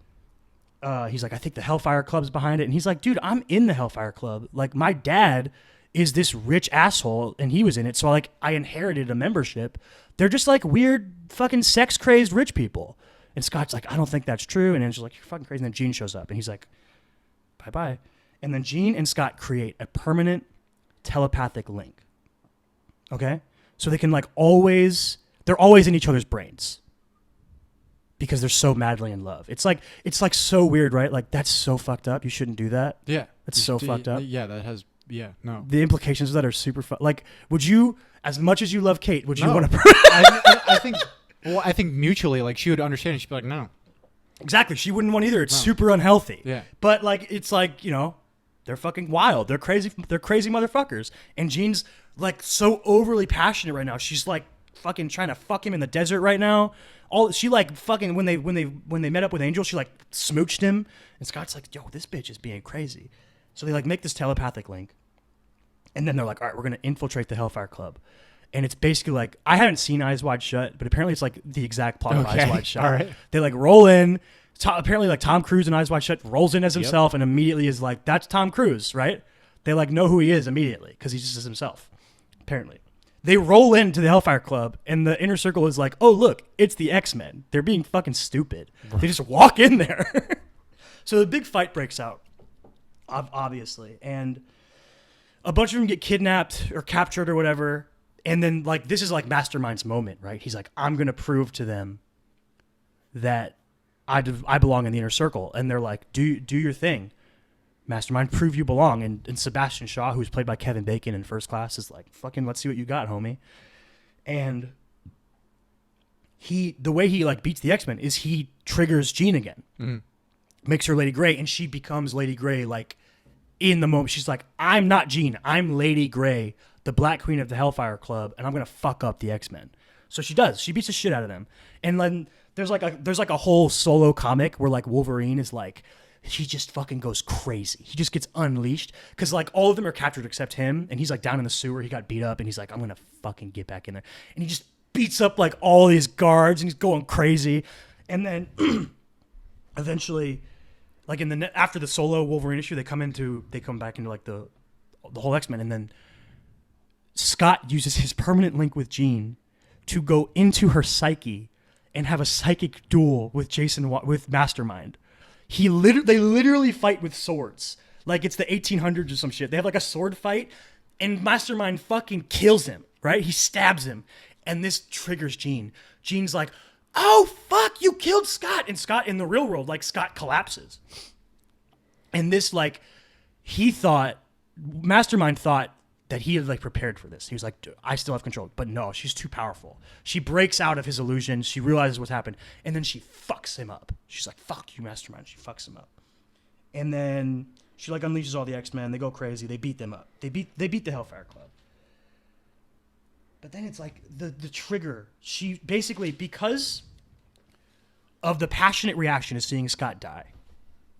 he's like, I think the Hellfire Club's behind it. And he's like, dude, I'm in the Hellfire Club. Like, my dad is this rich asshole, and he was in it. So, like, I inherited a membership. They're just, like, weird, fucking sex-crazed rich people. And Scott's like, I don't think that's true. And Angel's like, you're fucking crazy. And then Jean shows up, and he's like, bye-bye. And then Jean and Scott create a permanent telepathic link. Okay? So they can, like, they're always in each other's brains because they're so madly in love. It's like so weird, right? Like, that's so fucked up. You shouldn't do that. Yeah. That's so fucked up. Yeah, no. The implications of that are super like, would you, as much as you love Kate, would you want to... I think Well, I think mutually, like she would understand. And she'd be like, no. Exactly. She wouldn't want either. It's super unhealthy. Yeah. But like, it's like, you know, they're fucking wild. They're crazy. They're crazy motherfuckers. And Jean's like so overly passionate right now. She's like fucking trying to fuck him in the desert right now. She like fucking when they met up with Angel, she like smooched him. And Scott's like, yo, this bitch is being crazy. So they like make this telepathic link. And then they're like, all right, we're going to infiltrate the Hellfire Club. And it's basically like, I haven't seen Eyes Wide Shut, but apparently it's like the exact plot of Eyes Wide Shut. All right. They like roll in. Apparently like Tom Cruise in Eyes Wide Shut rolls in as himself and immediately is like, that's Tom Cruise, right? They like know who he is immediately because he just is himself, apparently. They roll into the Hellfire Club and the inner circle is like, oh, look, it's the X-Men. They're being fucking stupid. They just walk in there. So the big fight breaks out, obviously. And a bunch of them get kidnapped or captured or whatever. And then, like, this is like Mastermind's moment, right? He's like, I'm going to prove to them that I belong in the inner circle. And they're like, do your thing. Mastermind, prove you belong. And Sebastian Shaw, who's played by Kevin Bacon in First Class, is like, fucking let's see what you got, homie. And the way he like beats the X-Men is he triggers Jean again. Mm-hmm. Makes her Lady Grey, and she becomes Lady Grey like in the moment. She's like, I'm not Jean, I'm Lady Grey, the Black Queen of the Hellfire Club, and I'm gonna fuck up the X-Men. So she does. She beats the shit out of them. And then there's like a whole solo comic where like Wolverine is like, he just fucking goes crazy. He just gets unleashed because like all of them are captured except him, and he's like down in the sewer. He got beat up, and he's like, I'm gonna fucking get back in there. And he just beats up like all these guards, and he's going crazy. And then eventually, like after the solo Wolverine issue, they come back into like the whole X-Men, and then Scott uses his permanent link with Jean to go into her psyche and have a psychic duel with Mastermind. They literally fight with swords. Like it's the 1800s or some shit. They have like a sword fight, and Mastermind fucking kills him, right? He stabs him, and this triggers Jean. Jean's like, oh, fuck, you killed Scott. And Scott, in the real world, like Scott collapses. And this, like, Mastermind thought that he had like prepared for this. He was like, I still have control. But no, she's too powerful. She breaks out of his illusion. She realizes what's happened. And then she fucks him up. She's like, fuck you, Mastermind. She fucks him up. And then she like unleashes all the X-Men. They go crazy. They beat them up. They beat the Hellfire Club. But then it's like the trigger. She basically, because of the passionate reaction to seeing Scott die,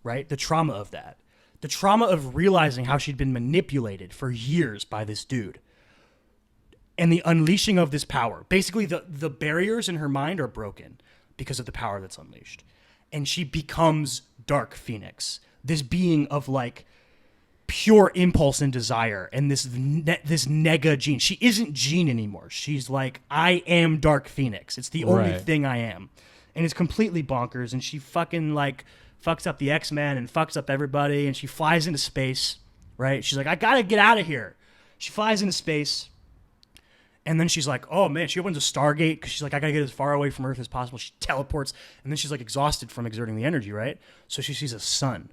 right? The trauma of that. The trauma of realizing how she'd been manipulated for years by this dude. And the unleashing of this power. Basically, the barriers in her mind are broken because of the power that's unleashed. And she becomes Dark Phoenix. This being of like pure impulse and desire. And this nega Jean. She isn't Jean anymore. She's like, I am Dark Phoenix. It's the only thing I am. And it's completely bonkers. And she fucking like fucks up the X-Men and fucks up everybody, and she flies into space, right? She's like, I gotta get out of here. She flies into space, and then she's like, oh man, she opens a Stargate because she's like, I gotta get as far away from Earth as possible. She teleports, and then she's like exhausted from exerting the energy, right? So she sees a sun,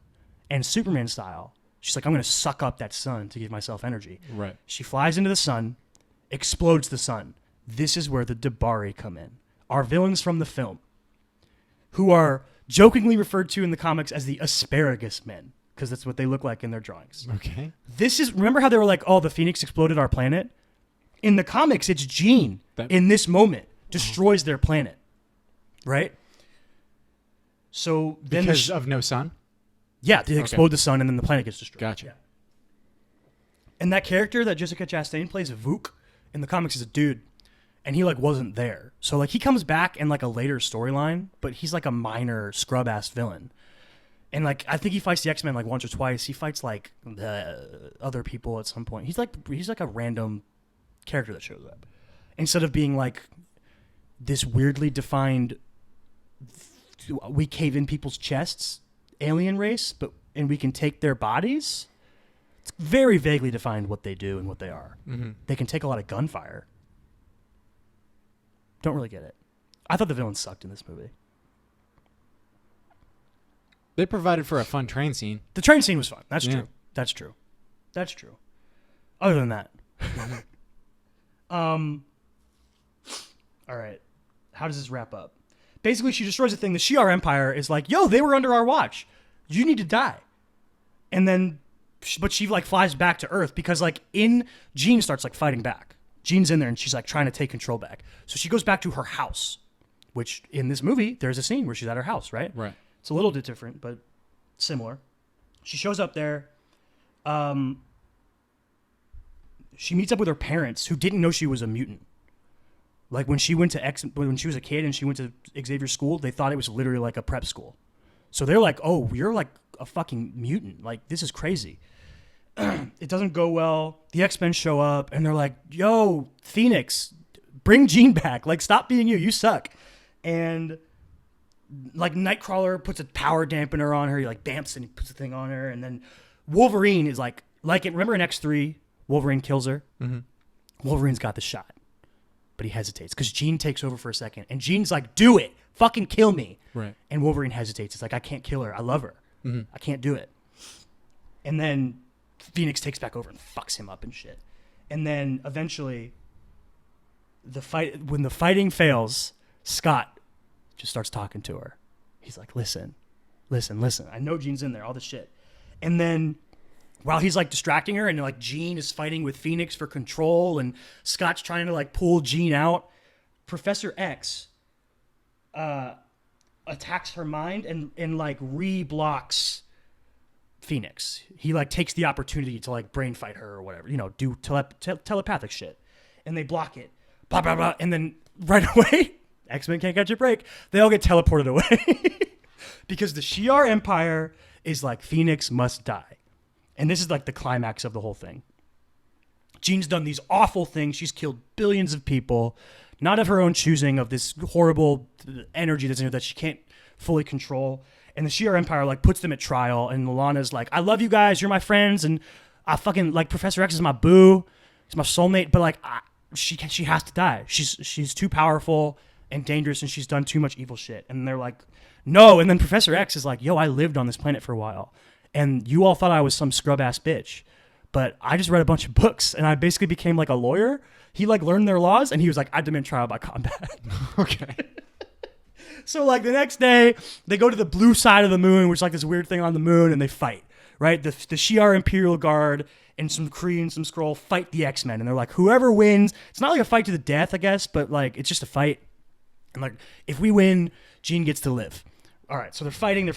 and Superman style, she's like, I'm gonna suck up that sun to give myself energy. Right. She flies into the sun, explodes the sun. This is where the Dabari come in. Our villains from the film, who are jokingly referred to in the comics as the Asparagus Men, because that's what they look like in their drawings. Okay. Remember how they were like, oh, the Phoenix exploded our planet? In the comics, it's Jean in this moment destroys their planet, right? So then because of no sun? Yeah, they explode the sun and then the planet gets destroyed. Gotcha. Yeah. And that character that Jessica Chastain plays, Vuk, in the comics is a dude. And he like wasn't there. So like he comes back in like a later storyline, but he's like a minor scrub ass villain. And like I think he fights the X-Men like once or twice. He fights like the other people at some point. He's like a random character that shows up. Instead of being like this weirdly defined we cave in people's chests alien race, and we can take their bodies. It's very vaguely defined what they do and what they are. Mm-hmm. They can take a lot of gunfire. Don't really get it. I thought the villain sucked in this movie. They provided for a fun train scene. The train scene was fun. That's true. That's true. That's true. Other than that. All right. how does this wrap up? Basically, she destroys the thing. The Shi'ar Empire is like, yo, they were under our watch. You need to die. And then, but she like flies back to Earth because like Jean starts like fighting back. Jean's in there and she's like trying to take control back. So she goes back to her house, which in this movie, there's a scene where she's at her house, right? Right. It's a little bit different, but similar. She shows up there. She meets up with her parents who didn't know she was a mutant. Like when she was a kid and she went to Xavier's school, they thought it was literally like a prep school. So they're like, "Oh, you're like a fucking mutant. Like this is crazy." It doesn't go well. The X-Men show up and they're like, "Yo, Phoenix, bring Jean back. Like stop being you. You suck." And like Nightcrawler puts a power dampener on her. He like bamps and he puts a thing on her. And then Wolverine is like remember in X3, Wolverine kills her. Mm-hmm. Wolverine's got the shot, but he hesitates because Jean takes over for a second. And Jean's like, do it. Fucking kill me. Right. And Wolverine hesitates. It's like, I can't kill her. I love her. Mm-hmm. I can't do it. And then Phoenix takes back over and fucks him up and shit. And then eventually, when the fighting fails, Scott just starts talking to her. He's like, listen. I know Jean's in there, all this shit. And then while he's like distracting her and like Jean is fighting with Phoenix for control and Scott's trying to like pull Jean out, Professor X attacks her mind and like re-blocks Phoenix. He like takes the opportunity to like brain fight her or whatever, do telepathic shit. And they block it. Blah, blah, blah. And then right away, X-Men can't catch a break. They all get teleported away. Because the Shi'ar Empire is like, Phoenix must die. And this is like the climax of the whole thing. Jean's done these awful things. She's killed billions of people, not of her own choosing, of this horrible energy that's in her that she can't fully control. And the Shi'ar Empire like puts them at trial. And Lana's like, I love you guys. You're my friends. And I fucking like Professor X is my boo. He's my soulmate. But like, she has to die. She's too powerful and dangerous, and she's done too much evil shit. And they're like, no. And then Professor X is like, yo, I lived on this planet for a while, and you all thought I was some scrub ass bitch, but I just read a bunch of books and I basically became like a lawyer. He like learned their laws and he was like, I demand trial by combat. Okay. So like the next day they go to the blue side of the moon, which is like this weird thing on the moon, and they fight, right? The Shi'ar Imperial Guard and some Kree and some Skrull fight the X-Men, and they're like, whoever wins, it's not like a fight to the death, I guess, but like it's just a fight. And like, if we win, Jean gets to live. All right, so they're fighting,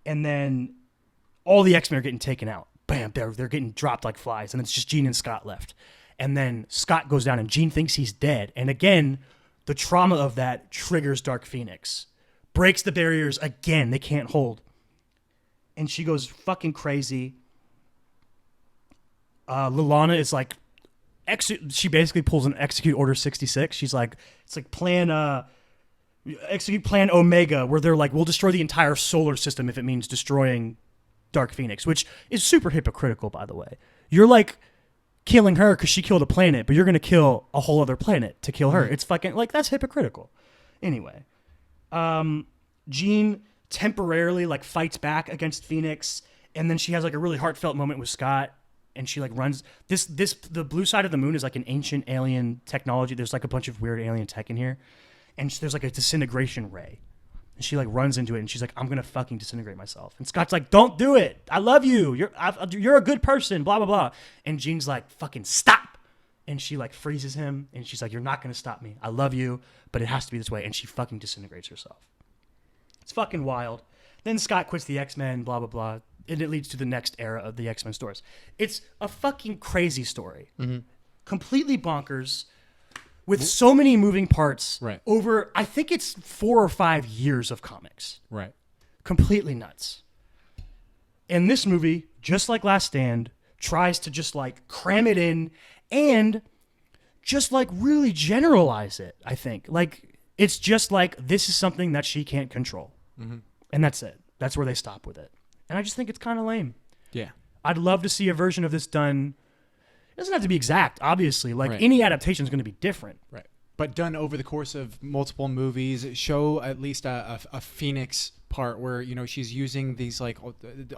and then all the X-Men are getting taken out. Bam, they're getting dropped like flies, and it's just Jean and Scott left. And then Scott goes down, and Jean thinks he's dead. And again, the trauma of that triggers Dark Phoenix. Breaks the barriers again. They can't hold. And she goes fucking crazy. Lilana is like, she basically pulls an Execute Order 66. She's like, it's like Execute Plan Omega, where they're like, we'll destroy the entire solar system if it means destroying Dark Phoenix, which is super hypocritical, by the way. You're like killing her because she killed a planet, but you're going to kill a whole other planet to kill her. It's fucking, like, that's hypocritical. Anyway, Jean temporarily like fights back against Phoenix, and then she has like a really heartfelt moment with Scott. And she like runs the blue side of the moon is like an ancient alien technology. There's like a bunch of weird alien tech in here. And there's like a disintegration ray. And she like runs into it and she's like, I'm going to fucking disintegrate myself. And Scott's like, don't do it. I love you. You're a good person, blah, blah, blah. And Jean's like, fucking stop. And she like freezes him. And she's like, you're not going to stop me. I love you, but it has to be this way. And she fucking disintegrates herself. It's fucking wild. Then Scott quits the X-Men, blah, blah, blah. And it leads to the next era of the X-Men stories. It's a fucking crazy story. Mm-hmm. Completely bonkers, with so many moving parts over, I think it's 4 or 5 years of comics. Right. Completely nuts. And this movie, just like Last Stand, tries to just like cram it in and just like really generalize it, I think. Like, it's just like, this is something that she can't control. Mm-hmm. And that's it. That's where they stop with it. And I just think it's kind of lame. Yeah. I'd love to see a version of this done. It doesn't have to be exact, obviously. Like, any adaptation is going to be different. Right. But done over the course of multiple movies, show at least a Phoenix part where, she's using these, like,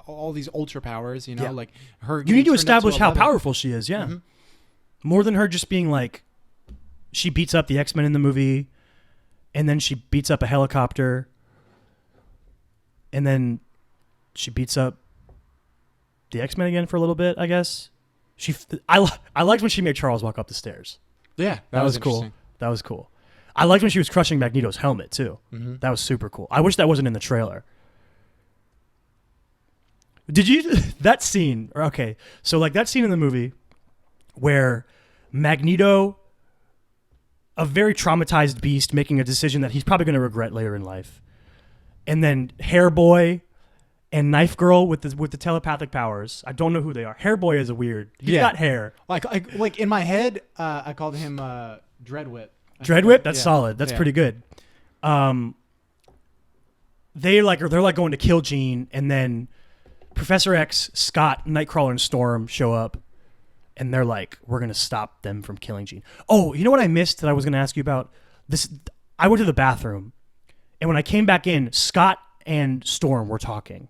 all these ultra powers, like her. You need to establish how powerful she is, yeah. Mm-hmm. More than her just being like, she beats up the X-Men in the movie. and then she beats up a helicopter, and then she beats up the X-Men again for a little bit, I guess. I liked when she made Charles walk up the stairs. Yeah, That was cool. That was cool. I liked when she was crushing Magneto's helmet too. Mm-hmm. That was super cool. I wish that wasn't in the trailer. Did you that scene? Okay, so like that scene in the movie where Magneto, a very traumatized beast, making a decision that he's probably going to regret later in life, and then Hair Boy and Knife Girl with the telepathic powers. I don't know who they are. Hair Boy is a weird. He's got hair. Like in my head, I called him Dreadwhip. Dreadwhip. That's solid. That's pretty good. They're like going to kill Jean, and then Professor X, Scott, Nightcrawler, and Storm show up, and they're like, "We're gonna stop them from killing Jean." Oh, you know what I missed that I was gonna ask you about? This. I went to the bathroom, and when I came back in, Scott and Storm were talking.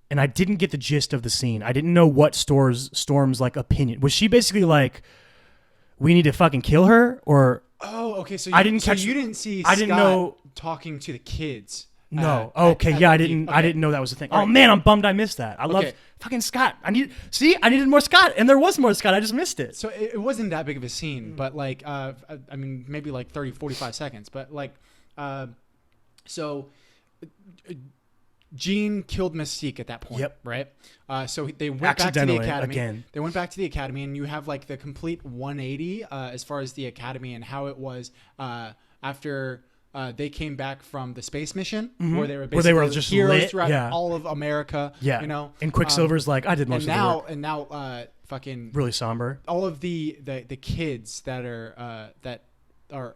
And I didn't get the gist of the scene. I didn't know what Storm's like opinion. Was she basically like, we need to fucking kill her? Or okay. So I didn't catch. You didn't see. I didn't know talking to the kids. No. Okay. Yeah. I didn't. Okay. I didn't know that was the thing. Right. Oh man, I'm bummed I missed that. I love fucking Scott. I needed more Scott, and there was more Scott. I just missed it. So it wasn't that big of a scene, but like, I mean, maybe like 30, 45 seconds, but like, so. Jean killed Mystique at that point, right? So they went back to the academy. Again. They went back to the academy, and you have like the complete 180 as far as the academy and how it was after they came back from the space mission, where they were just heroes lit, throughout all of America. Yeah, you know. And Quicksilver's like, I did most of the work. And now, fucking really somber. All of the kids that are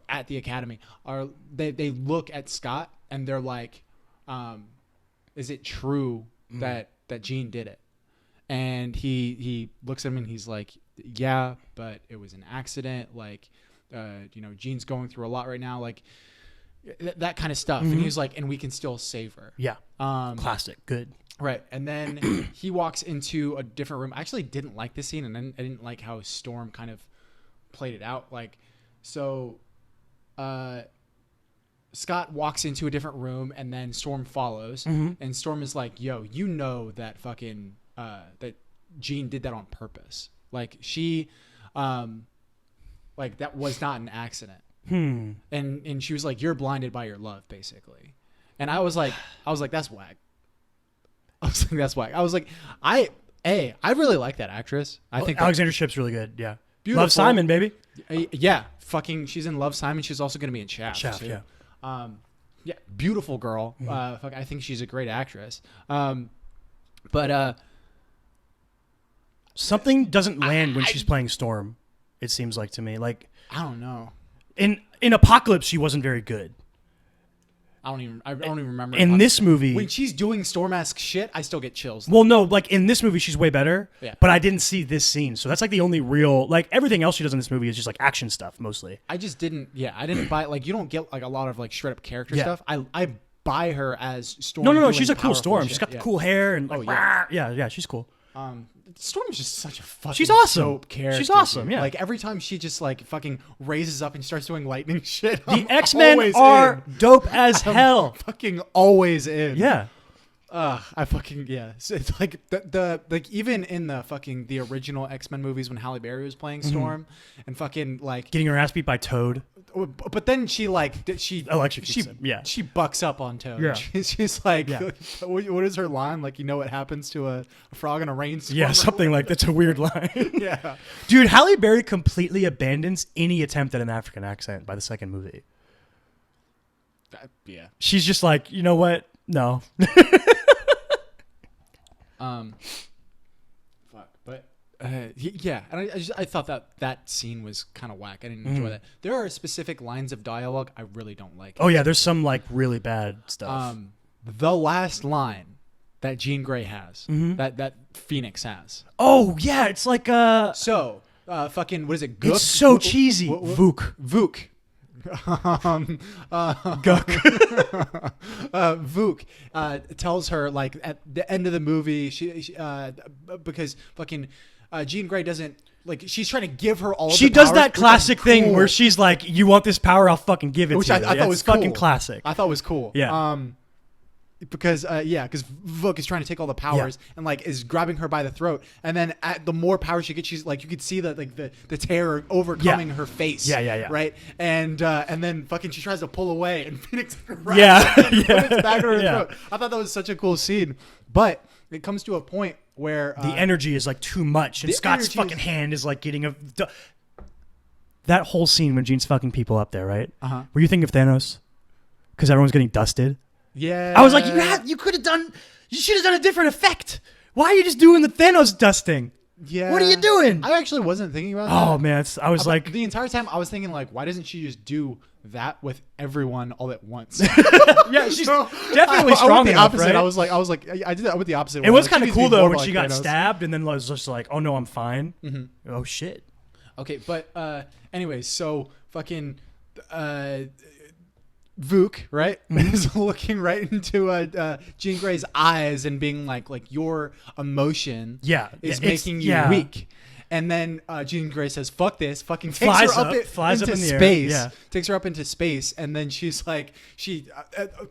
at the academy they look at Scott and they're like, is it true that Jean did it? And he looks at him and he's like, yeah, but it was an accident. Like, Jean's going through a lot right now. Like that kind of stuff. And he's like, and we can still save her. Yeah. Classic. Good. Right. And then he walks into a different room. I actually didn't like this scene, and then I didn't like how Storm kind of played it out. Like, so, Scott walks into a different room, and then Storm follows, and Storm is like, yo, you know that fucking that Jean did that on purpose. Like she like that was not an accident. And she was like, you're blinded by your love, basically. And I was like that's whack. I was like, I really like that actress. I think Alexandra Shipp's really good. Yeah. Beautiful. Love, Simon, baby. Yeah. Fucking she's in Love, Simon. She's also going to be in Shaft too. Yeah. Yeah, beautiful girl. I think she's a great actress. But something doesn't land when she's playing Storm. It seems like to me, like I don't know. In Apocalypse, she wasn't very good. I don't even remember. In this movie, when she's doing Storm-esque shit, I still get chills. Well, no, like in this movie, she's way better. Yeah. But I didn't see this scene, so that's like the only real, like everything else she does in this movie is just like action stuff mostly. I didn't buy, like, you don't get like a lot of like straight up character stuff. I buy her as Storm. No, she's a cool Storm. She's got the cool hair and like, yeah, she's cool. Storm is just such a fucking she's awesome. dope character. She's awesome, dude. yeah. Like every time she just like fucking raises up and starts doing lightning shit. The X-Men are dope as hell. Fucking always in. Yeah. I fucking So it's like the like even in the original X-Men movies when Halle Berry was playing Storm and fucking like getting her ass beat by Toad. But then she bucks up on Toad. Yeah. She's like, what is her line? Like, you know what happens to a frog in a rainstorm? Yeah, something like that's a weird line. Yeah. Dude, Halle Berry completely abandons any attempt at an African accent by the second movie. Yeah. She's just like, you know what? No. But yeah, and I thought that scene was kind of whack. I didn't enjoy that. There are specific lines of dialogue I really don't like. Oh yeah, there's some like really bad stuff. The last line that Jean Grey has, that Phoenix has. Oh yeah, it's like fucking what is it? Gook? It's so cheesy. Vuk. Vuk tells her like at the end of the movie she because fucking Jean Grey doesn't like she's trying to give her all. She of the does powers, that which classic is thing cool. where she's like, "You want this power? I'll fucking give it Which to you." I thought was fucking cool. classic. I thought was cool. Yeah. Because because Vuk is trying to take all the powers and like is grabbing her by the throat, and then the more power she gets, she's like you could see that like the terror overcoming her face. Yeah. Right, and then fucking she tries to pull away, and Phoenix grabs Yeah. back her throat. I thought that was such a cool scene, but it comes to a point where The energy is like too much, and Scott's fucking hand is like getting that whole scene when Jean's fucking people up there, right? Were you thinking of Thanos? Because everyone's getting dusted. Yeah, I was like, you should have done a different effect. Why are you just doing the Thanos dusting? Yeah, what are you doing? I actually wasn't thinking about that. Oh man, I was like, the entire time I was thinking like, why doesn't she just do that with everyone all at once? yeah, she's definitely strong I went the enough, opposite. right? I was like, I did that with the opposite. It was kind of cool though when she got stabbed and then was just like, oh no, I'm fine. Oh shit. Okay, but anyways, so fucking Vuk, right, is looking right into Jean Grey's eyes and being like your emotion is making you weak. And then Jean Grey says, "Fuck this!" Fucking takes her up into space. Takes her up into space, and then she's like, she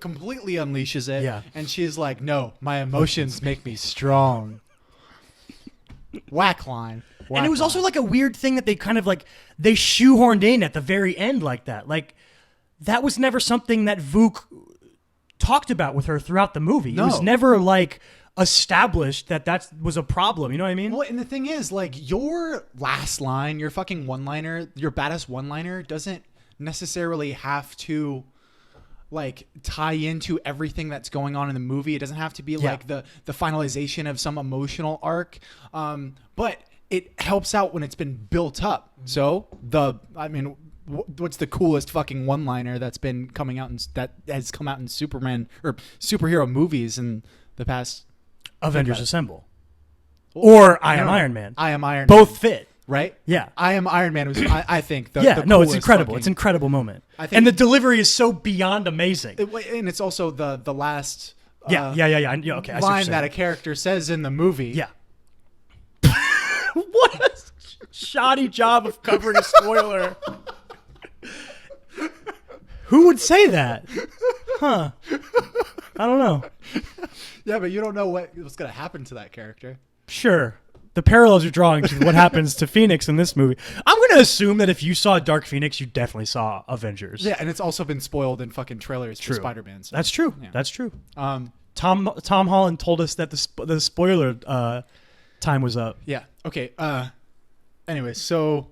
completely unleashes it. Yeah. And she's like, "No, my emotions make me strong." Whack line. And it was also like a weird thing that they kind of like they shoehorned in at the very end like that. Like that was never something that Vuk talked about with her throughout the movie. No. It was never like established that was a problem. You know what I mean? Well, and the thing is, like, your last line, your fucking one-liner, your badass one-liner doesn't necessarily have to like tie into everything that's going on in the movie. It doesn't have to be like the finalization of some emotional arc. But it helps out when it's been built up. So what's the coolest fucking one-liner that's been coming out that has come out in Superman or superhero movies in the past? Avengers Assemble. Or I Am Iron Man. I Am Iron Man. Both fit. Right? Yeah. I Am Iron Man was, I think, the it's coolest incredible. fucking- It's an incredible moment. I think- And the delivery is so beyond amazing. And it's also the last Yeah. Okay, I see what you're line saying. that a character says in the movie. Yeah. What a shoddy job of covering a spoiler. Who would say that? Huh. I don't know. Yeah, but you don't know what's going to happen to that character. Sure. The parallels you're drawing to what happens to Phoenix in this movie. I'm going to assume that if you saw Dark Phoenix, you definitely saw Avengers. Yeah, and it's also been spoiled in fucking trailers True. for Spider-Man. So. That's true. Yeah. That's true. Um, Tom Holland told us that the spoiler time was up. Yeah. Okay. Anyway, so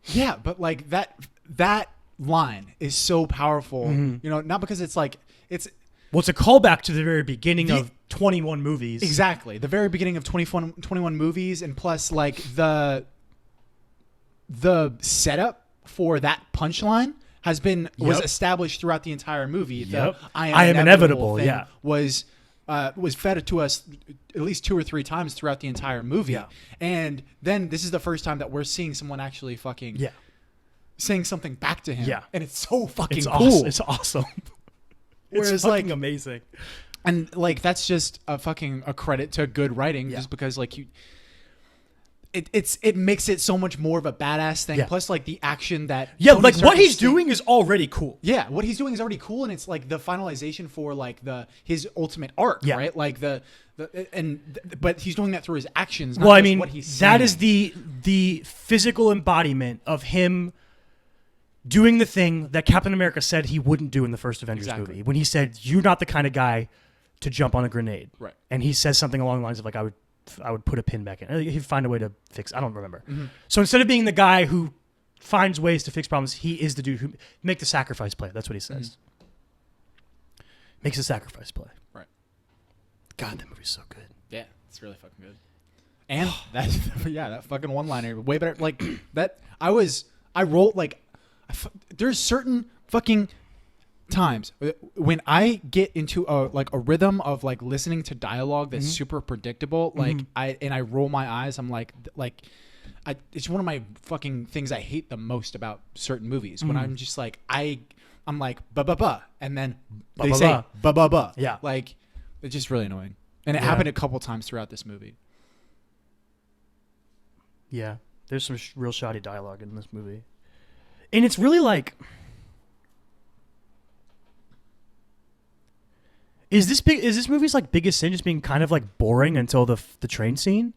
yeah, but like that line is so powerful. You know, not because it's like it's. Well, it's a callback to the very beginning of 21 movies. Exactly. The very beginning of 21 movies, and plus like the setup for that punchline was established throughout the entire movie. The I am inevitable thing was fed to us at least 2 or 3 times throughout the entire movie. Yeah. And then this is the first time that we're seeing someone actually fucking saying something back to him. Yeah. And it's so fucking cool. Awesome. It's awesome. Whereas, it's fucking amazing. And like that's just a credit to good writing, just because like it makes it so much more of a badass thing. Plus like the action that like what he's doing is already cool. Yeah, what he's doing is already cool, and it's like the finalization for like his ultimate arc, right? Like but he's doing that through his actions. Not just what he's saying. That is the physical embodiment of him doing the thing that Captain America said he wouldn't do in the first Avengers movie, when he said, "You're not the kind of guy to jump on a grenade." Right. And he says something along the lines of like, I would put a pin back in. He'd find a way to fix. I don't remember. So instead of being the guy who finds ways to fix problems, he is the dude who make the sacrifice play. That's what he says. Makes a sacrifice play. Right. God, that movie's so good. Yeah, it's really fucking good. And that fucking one-liner, way better. Like that, I wrote like. There's certain fucking times when I get into a rhythm of like listening to dialogue that's super predictable. Like I roll my eyes. I'm like it's one of my fucking things I hate the most about certain movies. When I'm just like I'm like ba ba ba, and then they say ba ba ba. Yeah, like it's just really annoying. And it happened a couple times throughout this movie. Yeah. There's some real shoddy dialogue in this movie, and it's really like, is this movie's like biggest sin just being kind of like boring until the train scene?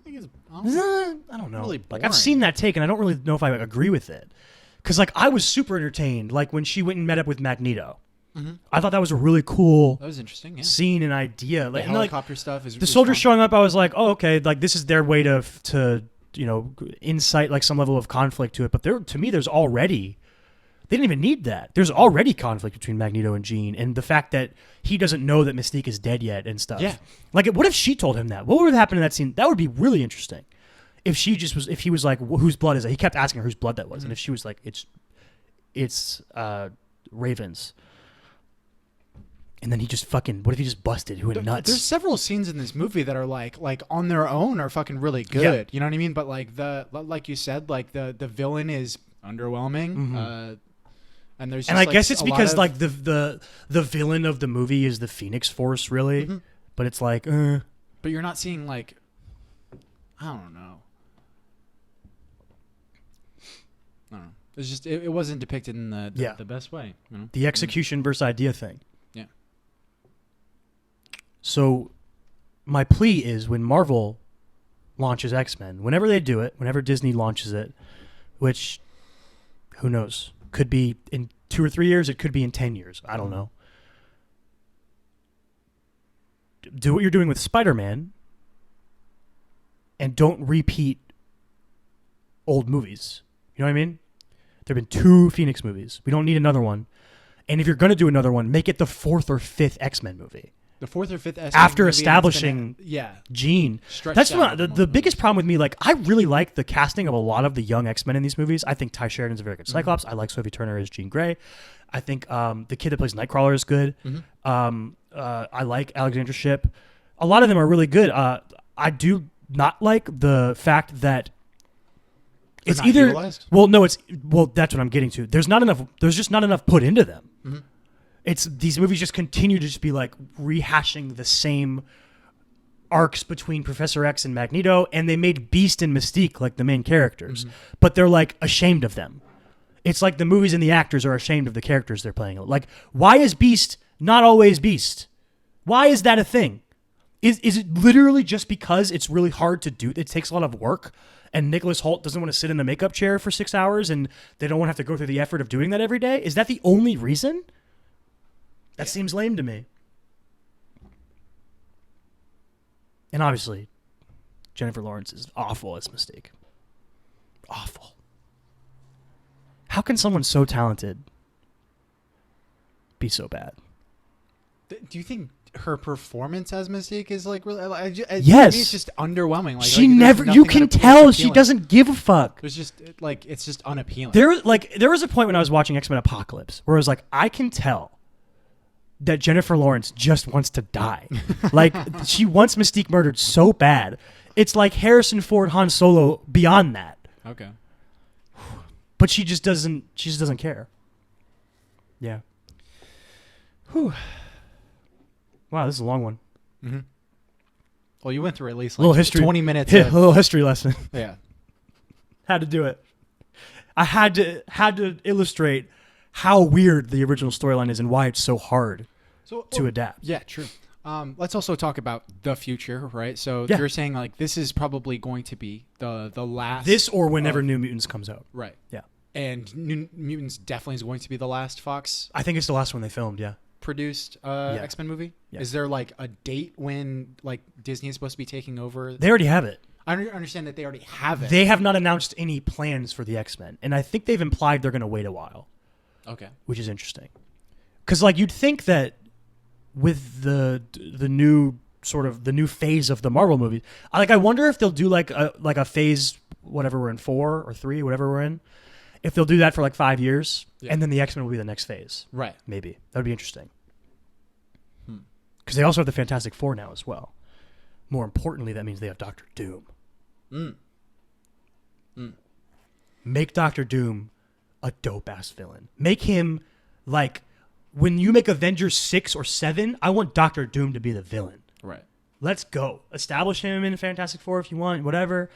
I don't know. Really like I've seen that take, and I don't really know if I agree with it. Because like I was super entertained, like when she went and met up with Magneto. Mm-hmm. I thought that was a really cool. That was interesting. Yeah. Scene and idea. Like, the helicopter stuff is the soldiers showing up. I was like, oh, okay, like this is their way to incite like some level of conflict to it. But to me, there's already. They didn't even need that. There's already conflict between Magneto and Jean, and the fact that he doesn't know that Mystique is dead yet and stuff. Yeah. Like, what if she told him that? What would happen in that scene? That would be really interesting. If he was like, whose blood is that? He kept asking her whose blood that was, and if she was like, it's Raven's. And then he just fucking, what if he just busted? Who went nuts? There's several scenes in this movie that are like on their own are fucking really good. You know what I mean? But like like you said, like the villain is underwhelming. Mm-hmm. And there's just, and I guess it's because like the villain of the movie is the Phoenix Force, really. Mm-hmm. But it's like, but you're not seeing like, I don't know. It's just it wasn't depicted in the best way. You know? The execution versus idea thing. Yeah. So, my plea is when Marvel launches X-Men, whenever they do it, whenever Disney launches it, which, who knows, could be in 2 or 3 years, it could be in 10 years. I don't know. Do what you're doing with Spider-Man, and don't repeat old movies. You know what I mean? There have been 2 Phoenix movies. We don't need another one. And if you're going to do another one, make it the 4th or 5th X-Men movie. The 4th or 5th X-Men after movie establishing Jean. That's what the biggest problem with me. Like, I really like the casting of a lot of the young X-Men in these movies. I think Ty Sheridan's a very good Cyclops. Mm-hmm. I like Sophie Turner as Jean Grey. I think the kid that plays Nightcrawler is good. Mm-hmm. I like Alexandra Shipp. A lot of them are really good. I do not like the fact that it's either utilized? That's what I'm getting to. There's just not enough put into them. Mm-hmm. It's these movies just continue to just be like rehashing the same arcs between Professor X and Magneto, and they made Beast and Mystique like the main characters, but they're like ashamed of them. It's like the movies and the actors are ashamed of the characters they're playing. Like, why is Beast not always Beast? Why is that a thing? Is it literally just because it's really hard to do? It takes a lot of work, and Nicholas Hoult doesn't want to sit in the makeup chair for 6 hours, and they don't want to have to go through the effort of doing that every day? Is that the only reason? That seems lame to me. And obviously, Jennifer Lawrence is awful as Mystique. Awful. How can someone so talented be so bad? Do you think her performance as Mystique is like really? Yes, to me it's just underwhelming. She never. You can tell she doesn't give a fuck. There's just like it's just unappealing. There was a point when I was watching X-Men Apocalypse where I was like, I can tell that Jennifer Lawrence just wants to die. Like, she wants Mystique murdered so bad. It's like Harrison Ford Han Solo beyond that. Okay. But she just doesn't care. Yeah. Whew. Wow, this is a long one. Mm-hmm. Well, you went through at least like little history, 20 minutes. A little history lesson. Yeah. Had to do it. I had to illustrate how weird the original storyline is and why it's so hard to adapt. Yeah, true. Let's also talk about the future, right? So you're saying like this is probably going to be the last. This or whenever New Mutants comes out. Right. Yeah. And New Mutants definitely is going to be the last Fox. I think it's the last one they filmed. Yeah. Produced X-Men movie. Yeah. Is there like a date when like Disney is supposed to be taking over? They already have it. I understand that they already have it. They have not announced any plans for the X-Men, and I think they've implied they're going to wait a while. Okay. Which is interesting. Because like you'd think that with the new sort of the new phase of the Marvel movies, I wonder if they'll do like a phase, whatever we're in, 4 or 3, whatever we're in, if they'll do that for like 5 years, and then the X-Men will be the next phase. Right. Maybe. That would be interesting. Because they also have the Fantastic Four now as well. More importantly, that means they have Doctor Doom. Make Doctor Doom a dope-ass villain. Make him, like, when you make Avengers 6 or 7, I want Doctor Doom to be the villain. Right. Let's go. Establish him in Fantastic Four if you want, whatever.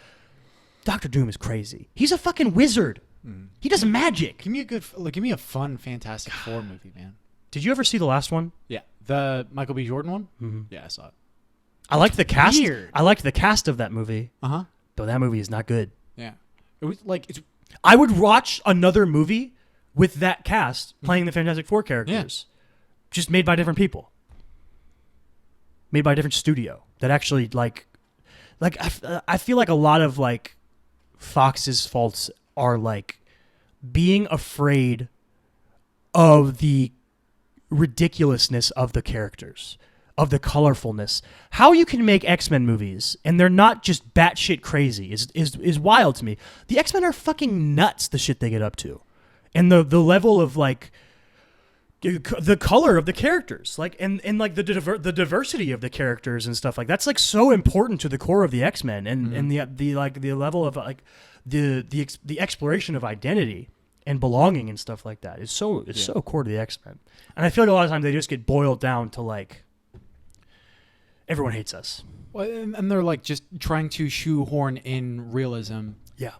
Doctor Doom is crazy. He's a fucking wizard. He does magic. Give me a fun Fantastic Four movie, man. Did you ever see the last one? Yeah, the Michael B. Jordan one. Mm-hmm. Yeah, I saw it. I liked the cast. Weird. I liked the cast of that movie. Though that movie is not good. Yeah, it was like it's. I would watch another movie with that cast playing the Fantastic Four characters, just made by different people, made by a different studio. That actually I feel like a lot of like Fox's faults are like being afraid of the ridiculousness of the characters, of the colorfulness. How you can make X-Men movies and they're not just batshit crazy is wild to me. The X-Men are fucking nuts, the shit they get up to. And the level of like the color of the characters, like and like the diversity of the characters and stuff like that's like so important to the core of the X-Men and the like the level of like the exploration of identity and belonging and stuff like that is so core to the X-Men. And I feel like a lot of times they just get boiled down to like everyone hates us. Well, and they're like just trying to shoehorn in realism. Yeah.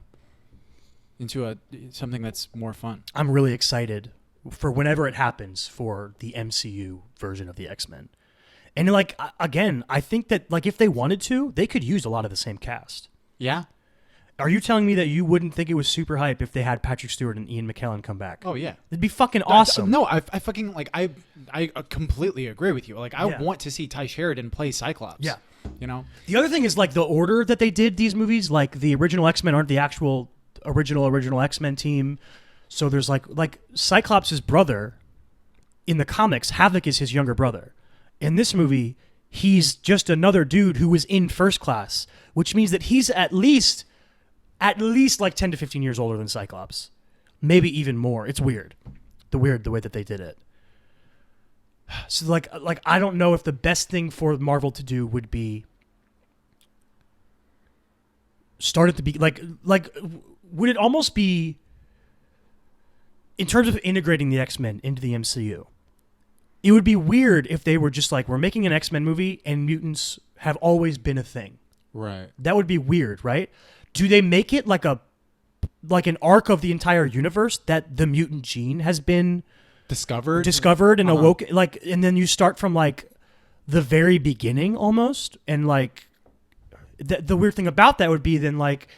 Into something that's more fun. I'm really excited for whenever it happens for the MCU version of the X-Men. And like again, I think that like if they wanted to, they could use a lot of the same cast. Yeah. Are you telling me that you wouldn't think it was super hype if they had Patrick Stewart and Ian McKellen come back? Oh yeah, it'd be fucking awesome. No, I fucking like I completely agree with you. Like I want to see Ty Sheridan play Cyclops. Yeah, you know. The other thing is like the order that they did these movies. Like the original X-Men aren't the actual original X-Men team. So there's like Cyclops' brother in the comics. Havoc is his younger brother. In this movie, he's just another dude who was in First Class, which means that he's at least like 10 to 15 years older than Cyclops. Maybe even more. It's weird. The way that they did it. So like I don't know if the best thing for Marvel to do would be start at the like would it almost be in terms of integrating the X-Men into the MCU? It would be weird if they were just like, we're making an X-Men movie and mutants have always been a thing. Right. That would be weird, right? Do they make it like an arc of the entire universe that the mutant gene has been discovered and awoke, like, and then you start from like the very beginning almost, and like the weird thing about that would be then like,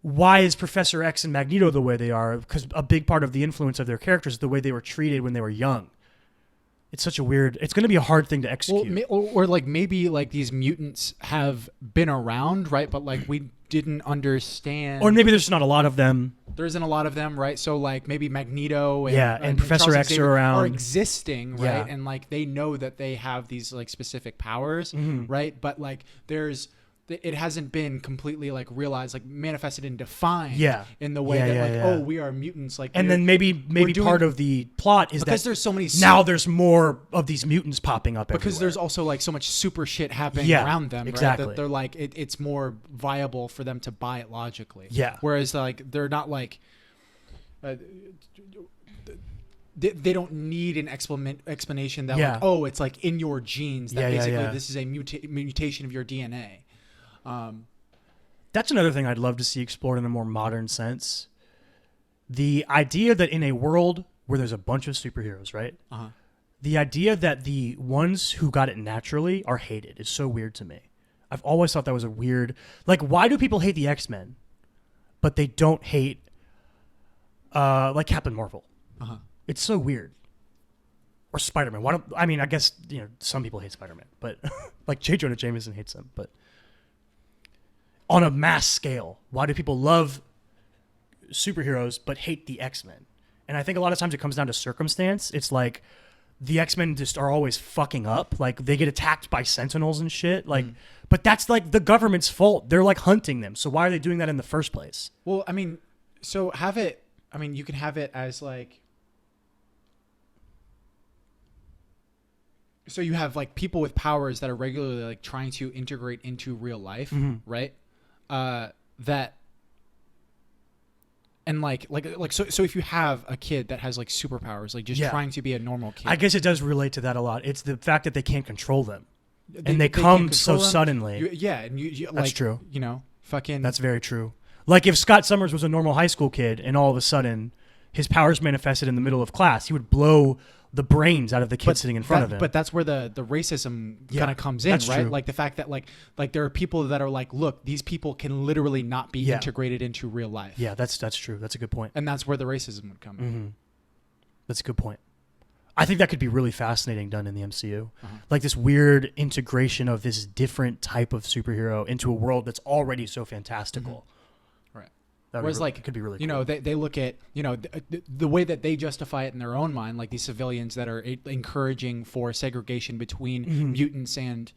why is Professor X and Magneto the way they are? Because a big part of the influence of their characters is the way they were treated when they were young. It's such a weird. It's going to be a hard thing to execute. Well, or like maybe like these mutants have been around, right? But like we didn't understand. Or maybe there's not a lot of them. There isn't a lot of them, right? So like maybe Magneto and Professor Charles X Xavier are around, existing, right? Yeah. And like they know that they have these like specific powers, right? But like it hasn't been completely like realized, like manifested and defined in the way that oh, we are mutants, like, and then maybe part of the plot is because that there's so many now there's more of these mutants popping up because everywhere. There's also like so much super shit happening around them, exactly. right? That they're like it's more viable for them to buy it logically. Yeah. Whereas like they're not like they don't need an explanation that like, oh, it's like in your genes that basically this is a mutation of your DNA. That's another thing I'd love to see explored in a more modern sense. The idea that in a world where there's a bunch of superheroes, right? The idea that the ones who got it naturally are hated is so weird to me. I've always thought that was a weird... Like, why do people hate the X-Men, but they don't hate, like, Captain Marvel? It's so weird. Or Spider-Man. I guess, some people hate Spider-Man, but like J. Jonah Jameson hates him, but... On a mass scale, why do people love superheroes but hate the X-Men? And I think a lot of times it comes down to circumstance. It's like the X-Men just are always fucking up. Like they get attacked by Sentinels and shit. Like, but that's like the government's fault. They're like hunting them. So why are they doing that in the first place? Well, I mean, so have it. I mean, you can have it as like. So you have like people with powers that are regularly like trying to integrate into real life, right? That and like so if you have a kid that has like superpowers, like just trying to be a normal kid, I guess it does relate to that a lot. It's the fact that they can't control them. they can't come so control them. suddenly. Yeah, and That's like, true. You know, fucking. That's very true. Like if Scott Summers was a normal high school kid and all of a sudden his powers manifested in the middle of class, he would blow the brains out of the kid sitting in front of him. But that's where the racism kind of comes in, right? True. Like the fact that like there are people that are like, look, these people can literally not be integrated into real life. Yeah, that's true. That's a good point. And that's where the racism would come in. That's a good point. I think that could be really fascinating done in the MCU. Like this weird integration of this different type of superhero into a world that's already so fantastical. Right. Whereas like it could be really cool. You know, they look at, you know, the way that they justify it in their own mind, like these civilians that are encouraging for segregation between mutants and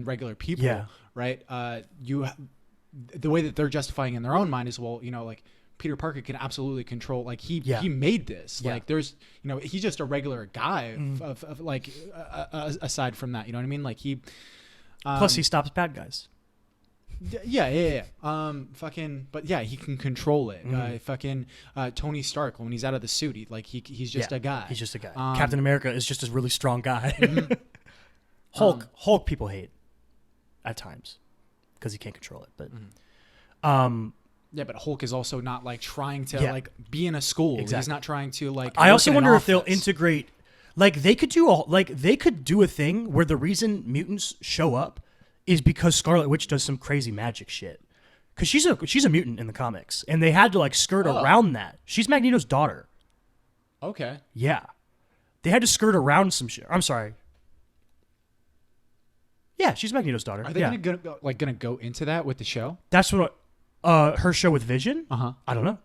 regular people, right? The way that they're justifying in their own mind is, well, you know, like Peter Parker can absolutely control, like he made this, like there's, you know, he's just a regular guy of like aside from that, you know what I mean? Like he plus he stops bad guys. Yeah. Fucking, but yeah, he can control it. Fucking Tony Stark, when he's out of the suit, he's just a guy. He's just a guy. Captain America is just a really strong guy. Hulk people hate at times because he can't control it. But yeah, but Hulk is also not like trying to like be in a school. Exactly. He's not trying to like. I also wonder if they'll integrate. Like they could do a thing where the reason mutants show up is because Scarlet Witch does some crazy magic shit. Because she's a mutant in the comics, and they had to like skirt around that. She's Magneto's daughter. Okay. Yeah, they had to skirt around some shit. I'm sorry. Yeah, she's Magneto's daughter. Are they gonna go into that with the show? That's what her show with Vision. I don't know.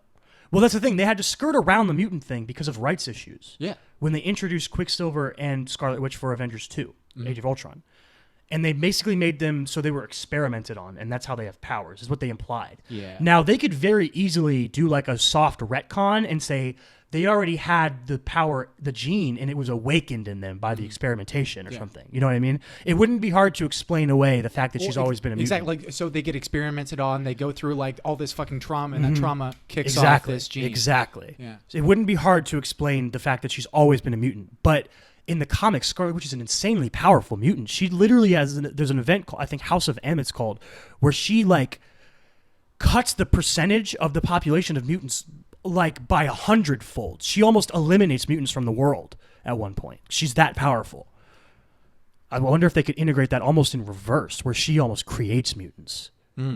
Well, that's the thing. They had to skirt around the mutant thing because of rights issues. Yeah. When they introduced Quicksilver and Scarlet Witch for Avengers 2, Age of Ultron. And they basically made them so they were experimented on, and that's how they have powers, is what they implied. Yeah. Now, they could very easily do like a soft retcon and say they already had the power, the gene, and it was awakened in them by the experimentation or something. You know what I mean? It wouldn't be hard to explain away the fact that she's always been a mutant. Exactly. Like, so they get experimented on, they go through like all this fucking trauma, and that trauma kicks off this gene. Exactly. Yeah. So it wouldn't be hard to explain the fact that she's always been a mutant. But in the comics, Scarlet Witch is an insanely powerful mutant. She literally has, there's an event called, I think House of M it's called, where she like cuts the percentage of the population of mutants like by 100-fold. She almost eliminates mutants from the world at one point. She's that powerful. I wonder if they could integrate that almost in reverse, where she almost creates mutants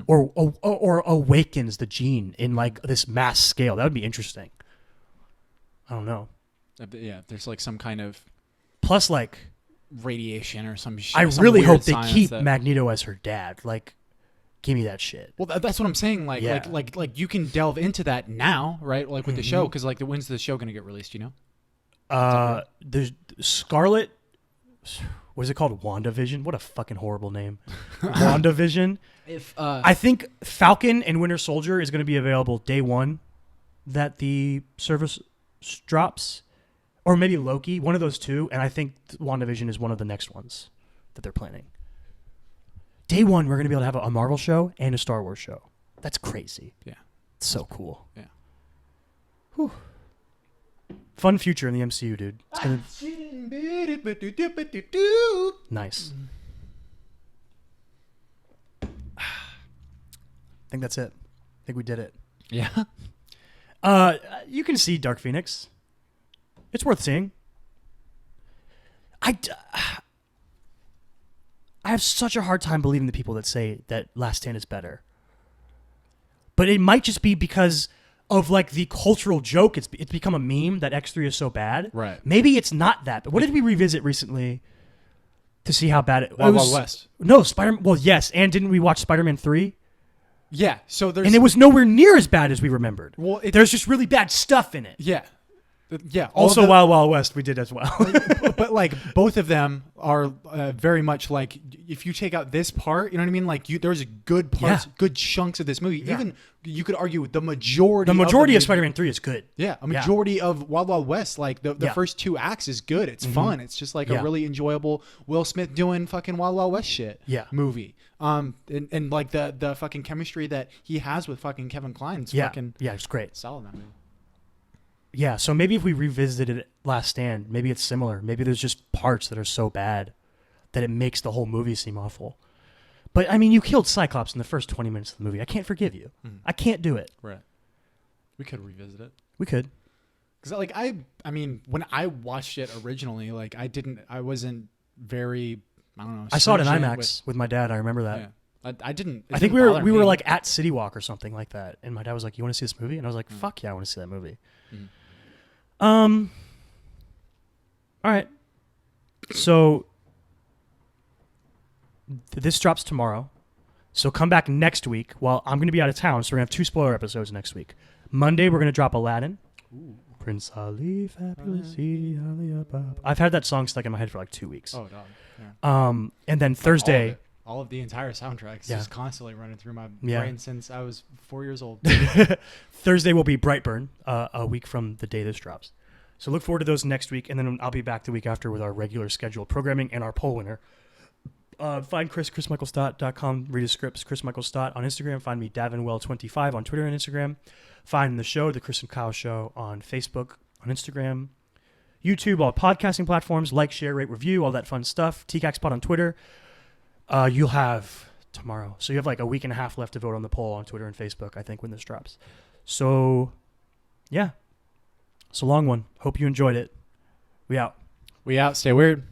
or awakens the gene in like this mass scale. That would be interesting. I don't know. Yeah, there's like some kind of plus like radiation or some shit. I really hope they keep Magneto as her dad. Like, give me that shit. Well, that's what I'm saying. Like, like you can delve into that now, right? Like with the show, because like when's the show going to get released? You know, there's Scarlet. What is it called? WandaVision. What a fucking horrible name. WandaVision. I think Falcon and Winter Soldier is going to be available day one that the service drops, or maybe Loki. One of those two, and I think WandaVision is one of the next ones that they're planning. Day one, we're going to be able to have a Marvel show and a Star Wars show. That's crazy. Yeah. It's so cool. Yeah. Whew. Fun future in the MCU, dude. It's gonna... Nice. I think that's it. I think we did it. Yeah. You can see Dark Phoenix. It's worth seeing. I have such a hard time believing the people that say that Last Stand is better. But it might just be because of like the cultural joke. It's become a meme that X3 is so bad. Right. Maybe it's not that. But what did we revisit recently to see how bad it was? Wild West. No, Spider-Man. Well, yes. And didn't we watch Spider-Man 3? Yeah. So there's... And it was nowhere near as bad as we remembered. Well, there's just really bad stuff in it. Yeah. Yeah. Also, Wild West, we did as well. But like both of them are very much like, if you take out this part, you know what I mean? Like there's good parts, good chunks of this movie. Yeah. Even you could argue the majority. The majority of Spider-Man 3 is good. Yeah, a majority of Wild West, like the first two acts is good. It's fun. It's just like a really enjoyable Will Smith doing fucking Wild West shit. Movie. And like the fucking chemistry that he has with fucking Kevin Kline is fucking it's great. Solid, that movie. Yeah, so maybe if we revisited Last Stand, maybe it's similar. Maybe there's just parts that are so bad that it makes the whole movie seem awful. But I mean, you killed Cyclops in the first 20 minutes of the movie. I can't forgive you. I can't do it. Right. We could revisit it. We could. Because like I mean, when I watched it originally, like I wasn't very, I don't know. I saw it in IMAX with my dad. I remember that. Yeah. I didn't. I think we were like at City Walk or something like that, and my dad was like, "You want to see this movie?" And I was like, "Fuck yeah, I want to see that movie." All right. So this drops tomorrow. So come back next week. Well, I'm going to be out of town, so we're going to have 2 spoiler episodes next week. Monday, we're going to drop Aladdin. Ooh. Prince Ali, fabulous Ali Abab. I've had that song stuck in my head for like 2 weeks. Oh, dog. Yeah. And then Thursday. All of the entire soundtracks just constantly running through my Yeah. brain since I was 4 years old. Thursday will be Brightburn, a week from the day this drops. So look forward to those next week, and then I'll be back the week after with our regular scheduled programming and our poll winner. Find chrismichaelstott.com, read his scripts, Chris Michael Stott on Instagram. Find me, Davinwell25 on Twitter and Instagram. Find the show, The Chris and Kyle Show, on Facebook, on Instagram, YouTube, all podcasting platforms. Like, share, rate, review, all that fun stuff. tcaks pod on Twitter. You'll have tomorrow. So you have like a week and a half left to vote on the poll on Twitter and Facebook, I think, when this drops. So, yeah. It's a long one. Hope you enjoyed it. We out. We out. Stay weird.